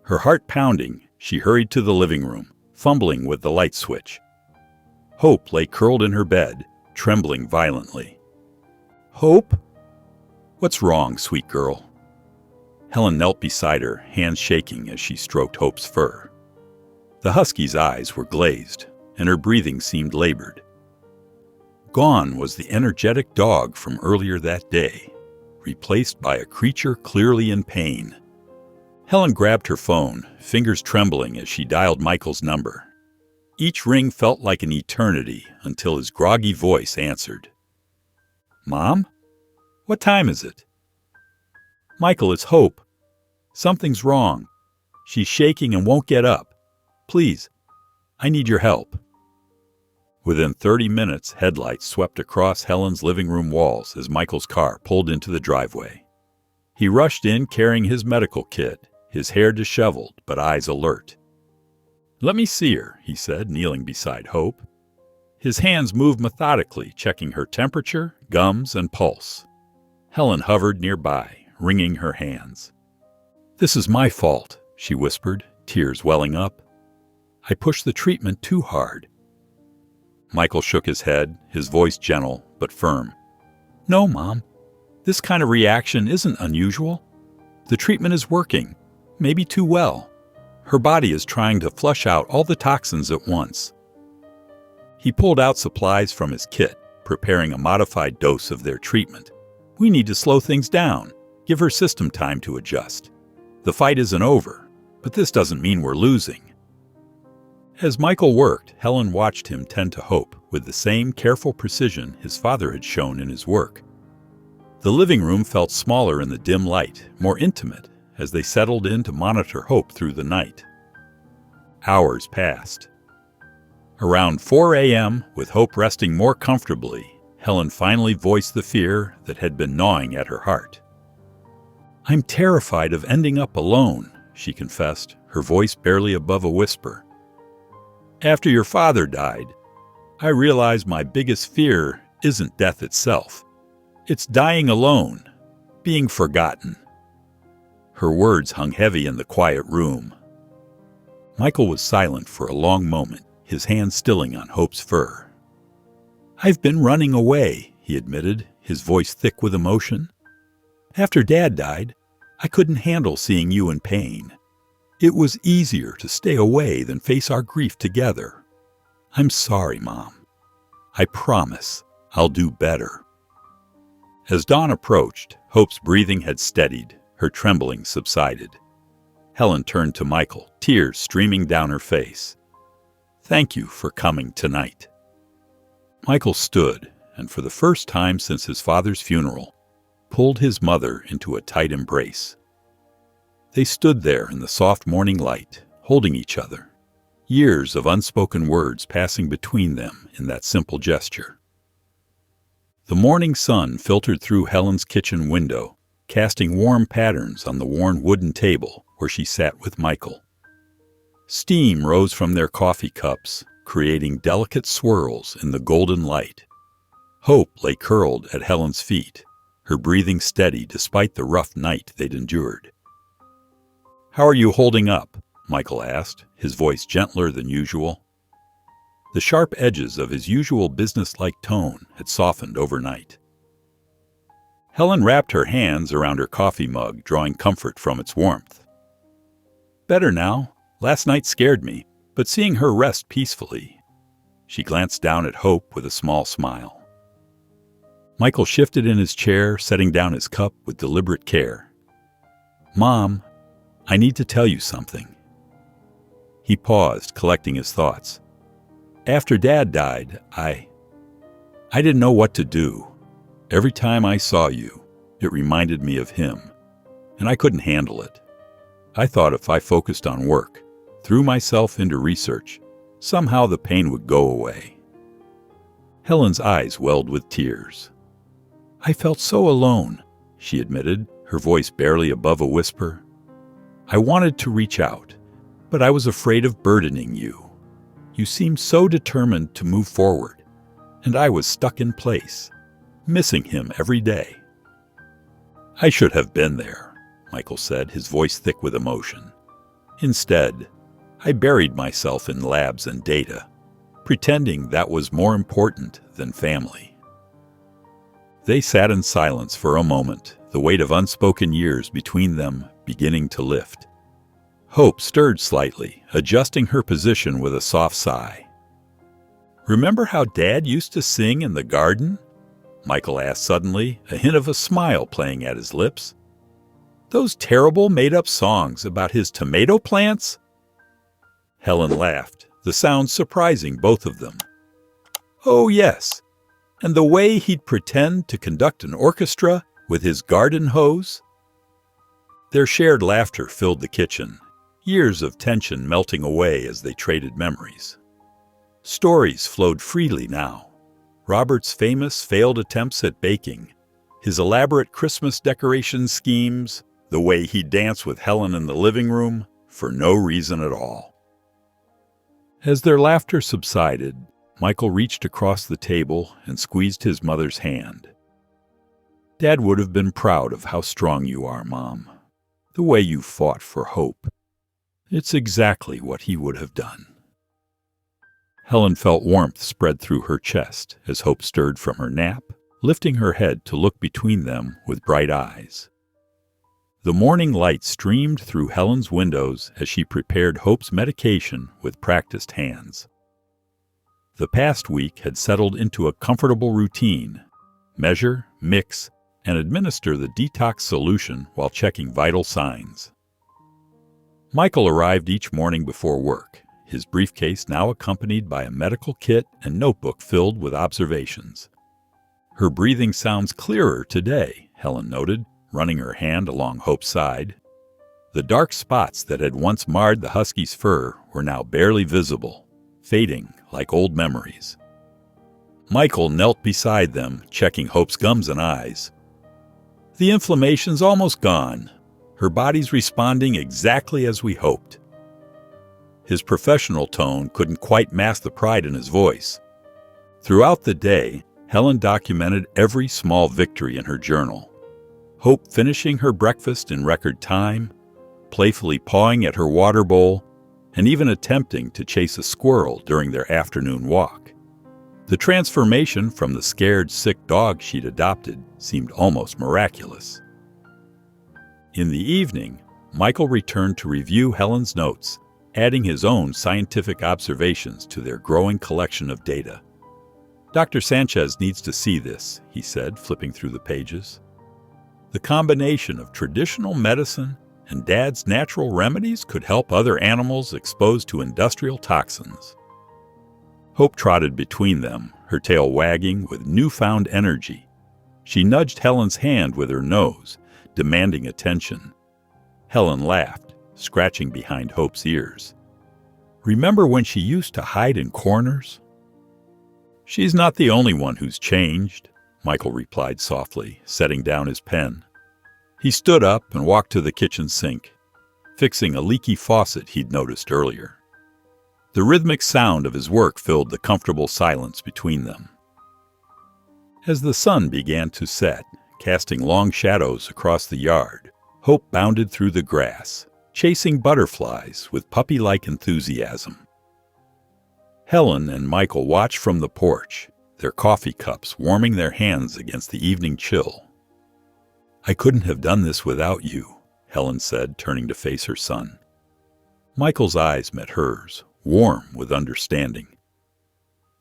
Her heart pounding, she hurried to the living room, fumbling with the light switch. Hope lay curled in her bed, trembling violently. "Hope?" "What's wrong, sweet girl?" Helen knelt beside her, hands shaking as she stroked Hope's fur. The Husky's eyes were glazed, and her breathing seemed labored. Gone was the energetic dog from earlier that day, replaced by a creature clearly in pain. Helen grabbed her phone, fingers trembling as she dialed Michael's number. Each ring felt like an eternity until his groggy voice answered. "Mom? What time is it?" "Michael, it's Hope. Something's wrong. She's shaking and won't get up. Please, I need your help." Within 30 minutes, headlights swept across Helen's living room walls as Michael's car pulled into the driveway. He rushed in carrying his medical kit, his hair disheveled but eyes alert. "Let me see her," he said, kneeling beside Hope. His hands moved methodically, checking her temperature, gums, and pulse. Helen hovered nearby, wringing her hands. "This is my fault," she whispered, tears welling up. "I pushed the treatment too hard." Michael shook his head, his voice gentle but firm. "No, Mom. This kind of reaction isn't unusual. The treatment is working, maybe too well. Her body is trying to flush out all the toxins at once." He pulled out supplies from his kit, preparing a modified dose of their treatment. "We need to slow things down, give her system time to adjust. The fight isn't over, but this doesn't mean we're losing." As Michael worked, Helen watched him tend to Hope with the same careful precision his father had shown in his work. The living room felt smaller in the dim light, more intimate, as they settled in to monitor Hope through the night. Hours passed. Around 4 a.m., with Hope resting more comfortably, Helen finally voiced the fear that had been gnawing at her heart. "I'm terrified of ending up alone," she confessed, her voice barely above a whisper. "After your father died, I realized my biggest fear isn't death itself. It's dying alone, being forgotten." Her words hung heavy in the quiet room. Michael was silent for a long moment, his hand stilling on Hope's fur. "I've been running away," he admitted, his voice thick with emotion. "After Dad died, I couldn't handle seeing you in pain. It was easier to stay away than face our grief together. I'm sorry, Mom. I promise I'll do better." As dawn approached, Hope's breathing had steadied, her trembling subsided. Helen turned to Michael, tears streaming down her face. "Thank you for coming tonight." Michael stood, and for the first time since his father's funeral, pulled his mother into a tight embrace. They stood there in the soft morning light, holding each other, years of unspoken words passing between them in that simple gesture. The morning sun filtered through Helen's kitchen window, casting warm patterns on the worn wooden table where she sat with Michael. Steam rose from their coffee cups, creating delicate swirls in the golden light. Hope lay curled at Helen's feet, her breathing steady despite the rough night they'd endured. "How are you holding up?" Michael asked, his voice gentler than usual. The sharp edges of his usual businesslike tone had softened overnight. Helen wrapped her hands around her coffee mug, drawing comfort from its warmth. "Better now. Last night scared me, but seeing her rest peacefully." She glanced down at Hope with a small smile. Michael shifted in his chair, setting down his cup with deliberate care. "Mom, I need to tell you something." He paused, collecting his thoughts. "After Dad died, I didn't know what to do. Every time I saw you, it reminded me of him, and I couldn't handle it. I thought if I focused on work, threw myself into research, somehow the pain would go away." Helen's eyes welled with tears. "I felt so alone," she admitted, her voice barely above a whisper. "I wanted to reach out, but I was afraid of burdening you. You seemed so determined to move forward, and I was stuck in place, missing him every day." "I should have been there," Michael said, his voice thick with emotion. "Instead, I buried myself in labs and data, pretending that was more important than family." They sat in silence for a moment, the weight of unspoken years between them beginning to lift. Hope stirred slightly, adjusting her position with a soft sigh. "Remember how Dad used to sing in the garden?" Michael asked suddenly, a hint of a smile playing at his lips. "Those terrible made-up songs about his tomato plants?" Helen laughed, the sound surprising both of them. "Oh, yes, and the way he'd pretend to conduct an orchestra with his garden hose." Their shared laughter filled the kitchen, years of tension melting away as they traded memories. Stories flowed freely now. Robert's famous failed attempts at baking, his elaborate Christmas decoration schemes, the way he'd dance with Helen in the living room for no reason at all. As their laughter subsided, Michael reached across the table and squeezed his mother's hand. Dad would have been proud of how strong you are, Mom. The way you fought for Hope. It's exactly what he would have done. Helen felt warmth spread through her chest as Hope stirred from her nap, lifting her head to look between them with bright eyes. The morning light streamed through Helen's windows as she prepared Hope's medication with practiced hands. The past week had settled into a comfortable routine: measure, mix, and administer the detox solution while checking vital signs. Michael arrived each morning before work, his briefcase now accompanied by a medical kit and notebook filled with observations. Her breathing sounds clearer today, Helen noted, running her hand along Hope's side. The dark spots that had once marred the Husky's fur were now barely visible, fading like old memories. Michael knelt beside them, checking Hope's gums and eyes. The inflammation's almost gone. Her body's responding exactly as we hoped. His professional tone couldn't quite mask the pride in his voice. Throughout the day, Helen documented every small victory in her journal. Hope finishing her breakfast in record time, playfully pawing at her water bowl, and even attempting to chase a squirrel during their afternoon walk. The transformation from the scared, sick dog she'd adopted seemed almost miraculous. In the evening, Michael returned to review Helen's notes, adding his own scientific observations to their growing collection of data. "Dr. Sanchez needs to see this," he said, flipping through the pages. The combination of traditional medicine and Dad's natural remedies could help other animals exposed to industrial toxins. Hope trotted between them, her tail wagging with newfound energy. She nudged Helen's hand with her nose, demanding attention. Helen laughed, scratching behind Hope's ears. "Remember when she used to hide in corners?" "She's not the only one who's changed," Michael replied softly, setting down his pen. He stood up and walked to the kitchen sink, fixing a leaky faucet he'd noticed earlier. The rhythmic sound of his work filled the comfortable silence between them. As the sun began to set, casting long shadows across the yard, Hope bounded through the grass, chasing butterflies with puppy-like enthusiasm. Helen and Michael watched from the porch, their coffee cups warming their hands against the evening chill. "I couldn't have done this without you," Helen said, turning to face her son. Michael's eyes met hers, warm with understanding.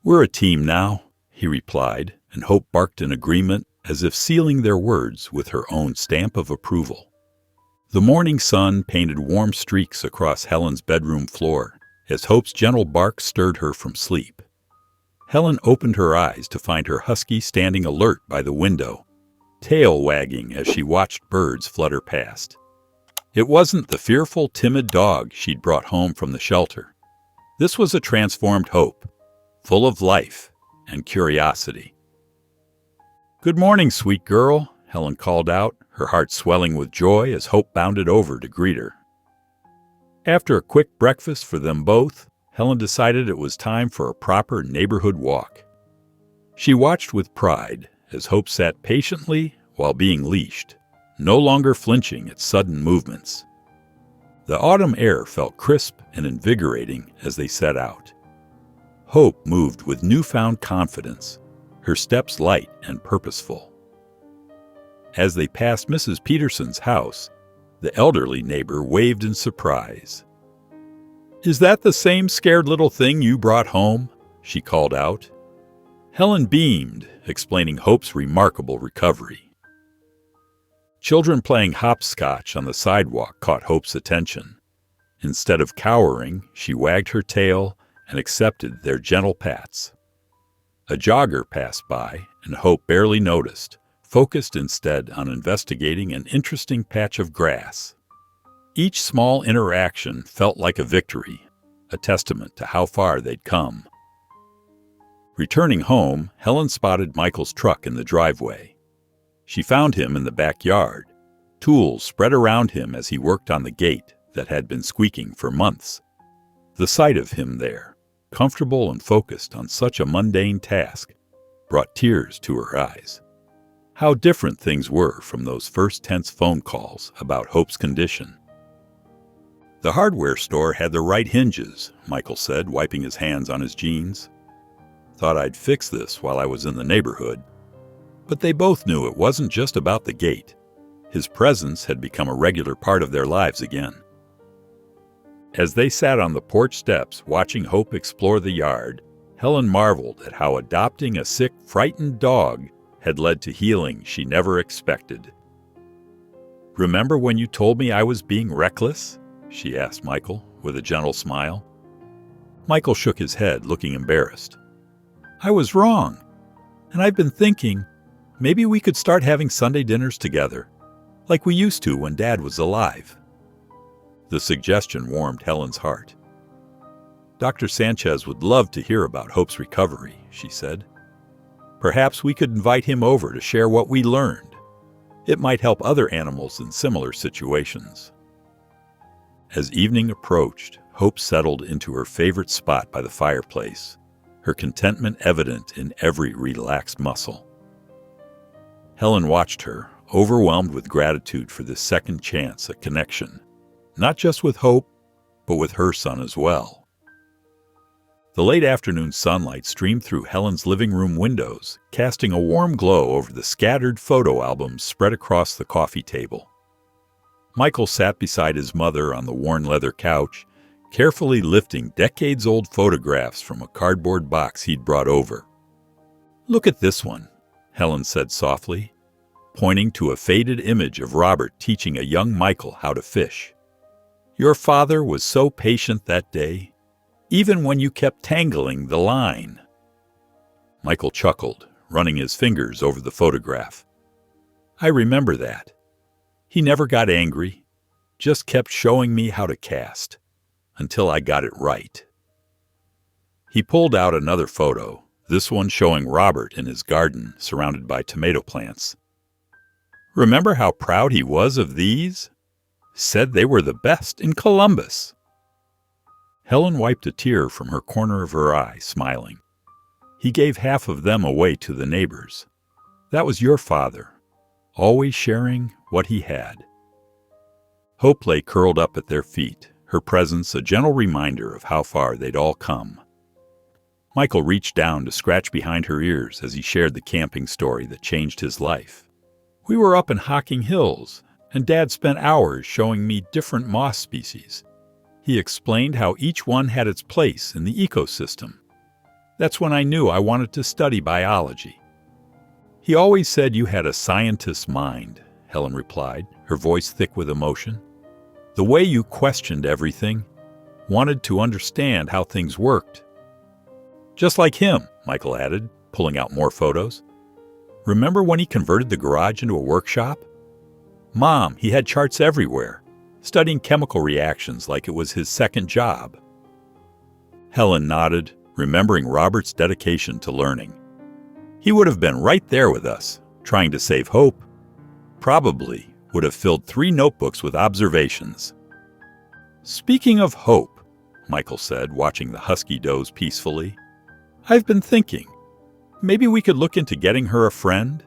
"We're a team now," he replied, and Hope barked in agreement, as if sealing their words with her own stamp of approval. The morning sun painted warm streaks across Helen's bedroom floor, as Hope's gentle bark stirred her from sleep. Helen opened her eyes to find her husky standing alert by the window, tail wagging as she watched birds flutter past. It wasn't the fearful, timid dog she'd brought home from the shelter. This was a transformed Hope, full of life and curiosity. "Good morning, sweet girl," Helen called out, her heart swelling with joy as Hope bounded over to greet her. After a quick breakfast for them both, Helen decided it was time for a proper neighborhood walk. She watched with pride as Hope sat patiently while being leashed, no longer flinching at sudden movements. The autumn air felt crisp and invigorating as they set out. Hope moved with newfound confidence, her steps light and purposeful. As they passed Mrs. Peterson's house, the elderly neighbor waved in surprise. "Is that the same scared little thing you brought home?" she called out. Helen beamed, explaining Hope's remarkable recovery. Children playing hopscotch on the sidewalk caught Hope's attention. Instead of cowering, she wagged her tail and accepted their gentle pats. A jogger passed by, and Hope barely noticed, focused instead on investigating an interesting patch of grass. Each small interaction felt like a victory, a testament to how far they'd come. Returning home, Helen spotted Michael's truck in the driveway. She found him in the backyard, tools spread around him as he worked on the gate that had been squeaking for months. The sight of him there, comfortable and focused on such a mundane task, brought tears to her eyes. How different things were from those first tense phone calls about Hope's condition. The hardware store had the right hinges, Michael said, wiping his hands on his jeans. Thought I'd fix this while I was in the neighborhood. But they both knew it wasn't just about the gate. His presence had become a regular part of their lives again. As they sat on the porch steps watching Hope explore the yard, Helen marveled at how adopting a sick, frightened dog had led to healing she never expected. "Remember when you told me I was being reckless?" she asked Michael, with a gentle smile. Michael shook his head, looking embarrassed. "I was wrong, and I've been thinking maybe we could start having Sunday dinners together, like we used to when Dad was alive." The suggestion warmed Helen's heart. "Dr. Sanchez would love to hear about Hope's recovery," she said. "Perhaps we could invite him over to share what we learned. It might help other animals in similar situations." As evening approached, Hope settled into her favorite spot by the fireplace, her contentment evident in every relaxed muscle. Helen watched her, overwhelmed with gratitude for this second chance at connection, not just with Hope, but with her son as well. The late afternoon sunlight streamed through Helen's living room windows, casting a warm glow over the scattered photo albums spread across the coffee table. Michael sat beside his mother on the worn leather couch, carefully lifting decades-old photographs from a cardboard box he'd brought over. "Look at this one," Helen said softly, pointing to a faded image of Robert teaching a young Michael how to fish. "Your father was so patient that day, even when you kept tangling the line." Michael chuckled, running his fingers over the photograph. "I remember that. He never got angry, just kept showing me how to cast, until I got it right." He pulled out another photo, this one showing Robert in his garden, surrounded by tomato plants. "Remember how proud he was of these? Said they were the best in Columbus." Helen wiped a tear from her corner of her eye, smiling. "He gave half of them away to the neighbors. That was your father, always sharing what he had." Hope lay curled up at their feet, her presence a gentle reminder of how far they'd all come. Michael reached down to scratch behind her ears as he shared the camping story that changed his life. "We were up in Hocking Hills, and Dad spent hours showing me different moss species. He explained how each one had its place in the ecosystem. That's when I knew I wanted to study biology." "He always said you had a scientist's mind," Helen replied, her voice thick with emotion. "The way you questioned everything, wanted to understand how things worked." "Just like him," Michael added, pulling out more photos. "Remember when he converted the garage into a workshop? Mom, he had charts everywhere, studying chemical reactions like it was his second job." Helen nodded, remembering Robert's dedication to learning. "He would have been right there with us, trying to save Hope. Probably would have filled 3 notebooks with observations." "Speaking of Hope," Michael said, watching the Husky doze peacefully, "I've been thinking, maybe we could look into getting her a friend.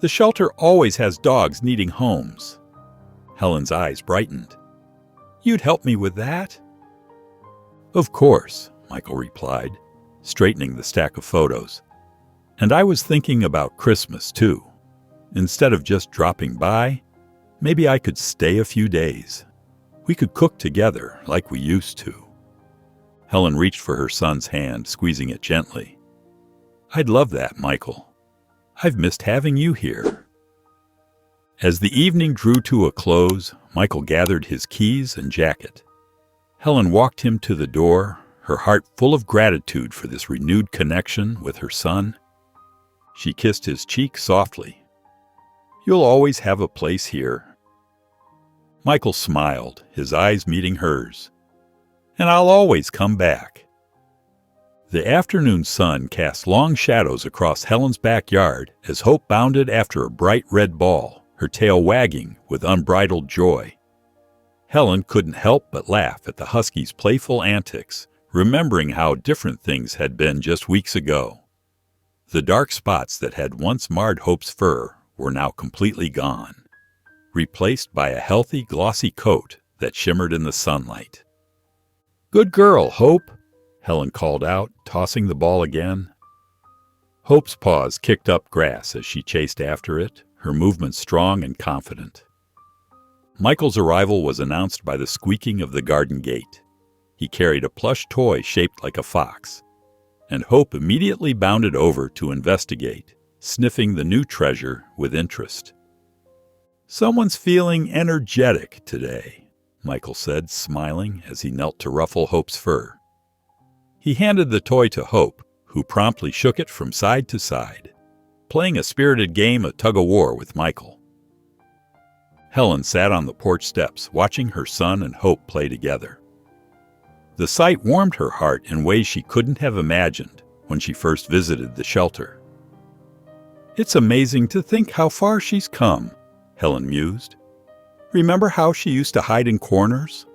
The shelter always has dogs needing homes." Helen's eyes brightened. "You'd help me with that?" "Of course," Michael replied, straightening the stack of photos. "And I was thinking about Christmas, too. Instead of just dropping by, maybe I could stay a few days. We could cook together like we used to." Helen reached for her son's hand, squeezing it gently. "I'd love that, Michael. I've missed having you here." As the evening drew to a close, Michael gathered his keys and jacket. Helen walked him to the door, her heart full of gratitude for this renewed connection with her son. She kissed his cheek softly. "You'll always have a place here." Michael smiled, his eyes meeting hers. "And I'll always come back." The afternoon sun cast long shadows across Helen's backyard as Hope bounded after a bright red ball, her tail wagging with unbridled joy. Helen couldn't help but laugh at the Husky's playful antics, remembering how different things had been just weeks ago. The dark spots that had once marred Hope's fur were now completely gone, replaced by a healthy, glossy coat that shimmered in the sunlight. "Good girl, Hope," Helen called out, tossing the ball again. Hope's paws kicked up grass as she chased after it, her movements strong and confident. Michael's arrival was announced by the squeaking of the garden gate. He carried a plush toy shaped like a fox, and Hope immediately bounded over to investigate, sniffing the new treasure with interest. "Someone's feeling energetic today," Michael said, smiling as he knelt to ruffle Hope's fur. He handed the toy to Hope, who promptly shook it from side to side, playing a spirited game of tug-of-war with Michael. Helen sat on the porch steps, watching her son and Hope play together. The sight warmed her heart in ways she couldn't have imagined when she first visited the shelter. "It's amazing to think how far she's come," Helen mused. "Remember how she used to hide in corners?"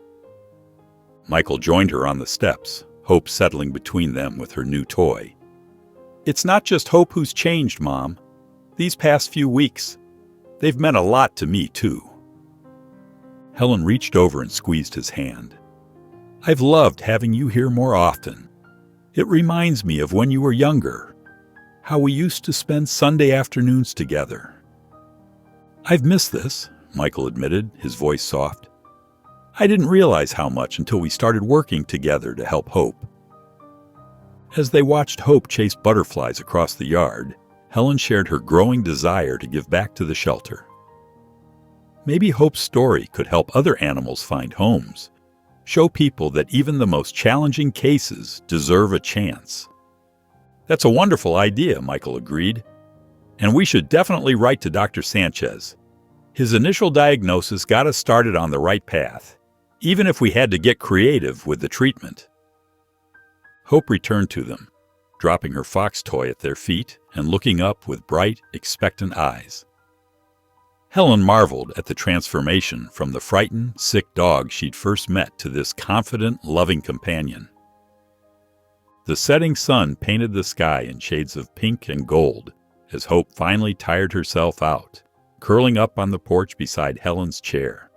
Michael joined her on the steps, Hope settling between them with her new toy. "It's not just Hope who's changed, Mom. These past few weeks, they've meant a lot to me, too." Helen reached over and squeezed his hand. "I've loved having you here more often. It reminds me of when you were younger, how we used to spend Sunday afternoons together." "I've missed this," Michael admitted, his voice soft. "I didn't realize how much until we started working together to help Hope." As they watched Hope chase butterflies across the yard, Helen shared her growing desire to give back to the shelter. Maybe Hope's story could help other animals find homes, show people that even the most challenging cases deserve a chance. "That's a wonderful idea," Michael agreed. "And we should definitely write to Dr. Sanchez. His initial diagnosis got us started on the right path, even if we had to get creative with the treatment." Hope returned to them, dropping her fox toy at their feet and looking up with bright, expectant eyes. Helen marveled at the transformation from the frightened, sick dog she'd first met to this confident, loving companion. The setting sun painted the sky in shades of pink and gold as Hope finally tired herself out, curling up on the porch beside Helen's chair.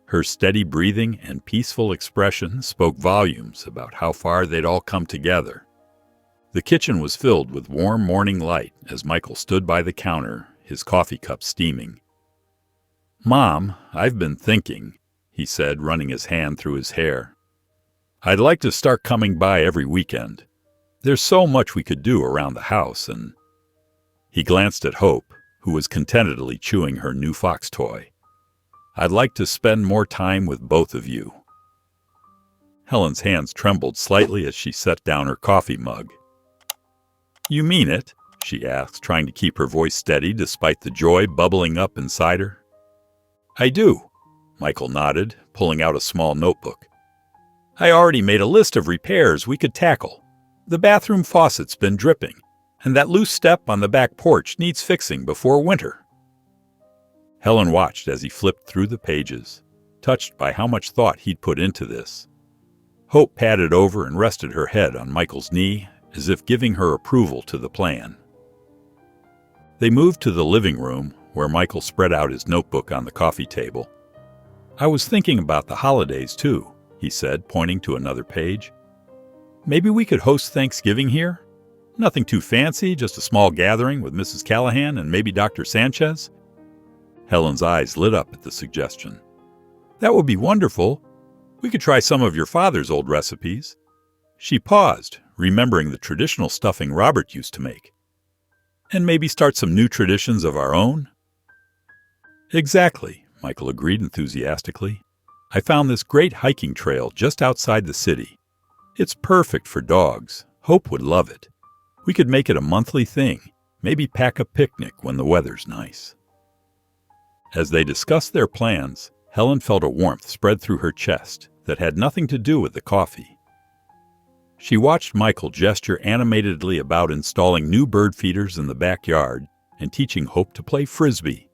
Her steady breathing and peaceful expression spoke volumes about how far they'd all come together. The kitchen was filled with warm morning light as Michael stood by the counter, his coffee cup steaming. "Mom, I've been thinking," he said, running his hand through his hair. "I'd like to start coming by every weekend. There's so much we could do around the house, and—" He glanced at Hope, who was contentedly chewing her new fox toy. "I'd like to spend more time with both of you." Helen's hands trembled slightly as she set down her coffee mug. "You mean it?" she asked, trying to keep her voice steady despite the joy bubbling up inside her. "I do," Michael nodded, pulling out a small notebook. "I already made a list of repairs we could tackle. The bathroom faucet's been dripping, and that loose step on the back porch needs fixing before winter." Helen watched as he flipped through the pages, touched by how much thought he'd put into this. Hope padded over and rested her head on Michael's knee, as if giving her approval to the plan. They moved to the living room, where Michael spread out his notebook on the coffee table. "I was thinking about the holidays, too," he said, pointing to another page. "Maybe we could host Thanksgiving here? Nothing too fancy, just a small gathering with Mrs. Callahan and maybe Dr. Sanchez." Helen's eyes lit up at the suggestion. "That would be wonderful. We could try some of your father's old recipes." She paused, remembering the traditional stuffing Robert used to make. "And maybe start some new traditions of our own?" "Exactly," Michael agreed enthusiastically. "I found this great hiking trail just outside the city. It's perfect for dogs. Hope would love it. We could make it a monthly thing, maybe pack a picnic when the weather's nice." As they discussed their plans, Helen felt a warmth spread through her chest that had nothing to do with the coffee. She watched Michael gesture animatedly about installing new bird feeders in the backyard and teaching Hope to play frisbee,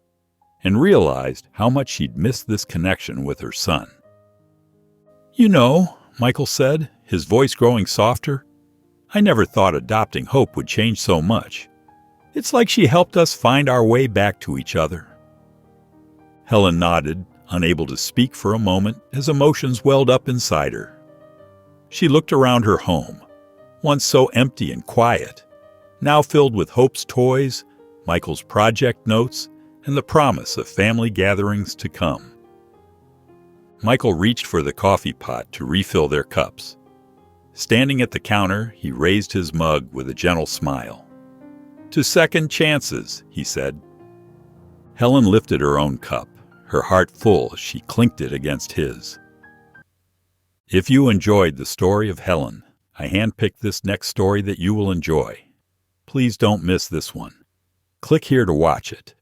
and realized how much she'd missed this connection with her son. "You know," Michael said, his voice growing softer, "I never thought adopting Hope would change so much. It's like she helped us find our way back to each other." Helen nodded, unable to speak for a moment as emotions welled up inside her. She looked around her home, once so empty and quiet, now filled with Hope's toys, Michael's project notes, and the promise of family gatherings to come. Michael reached for the coffee pot to refill their cups. Standing at the counter, he raised his mug with a gentle smile. "To second chances," he said. Helen lifted her own cup, her heart full as she clinked it against his. If you enjoyed the story of Helen, I handpicked this next story that you will enjoy. Please don't miss this one. Click here to watch it,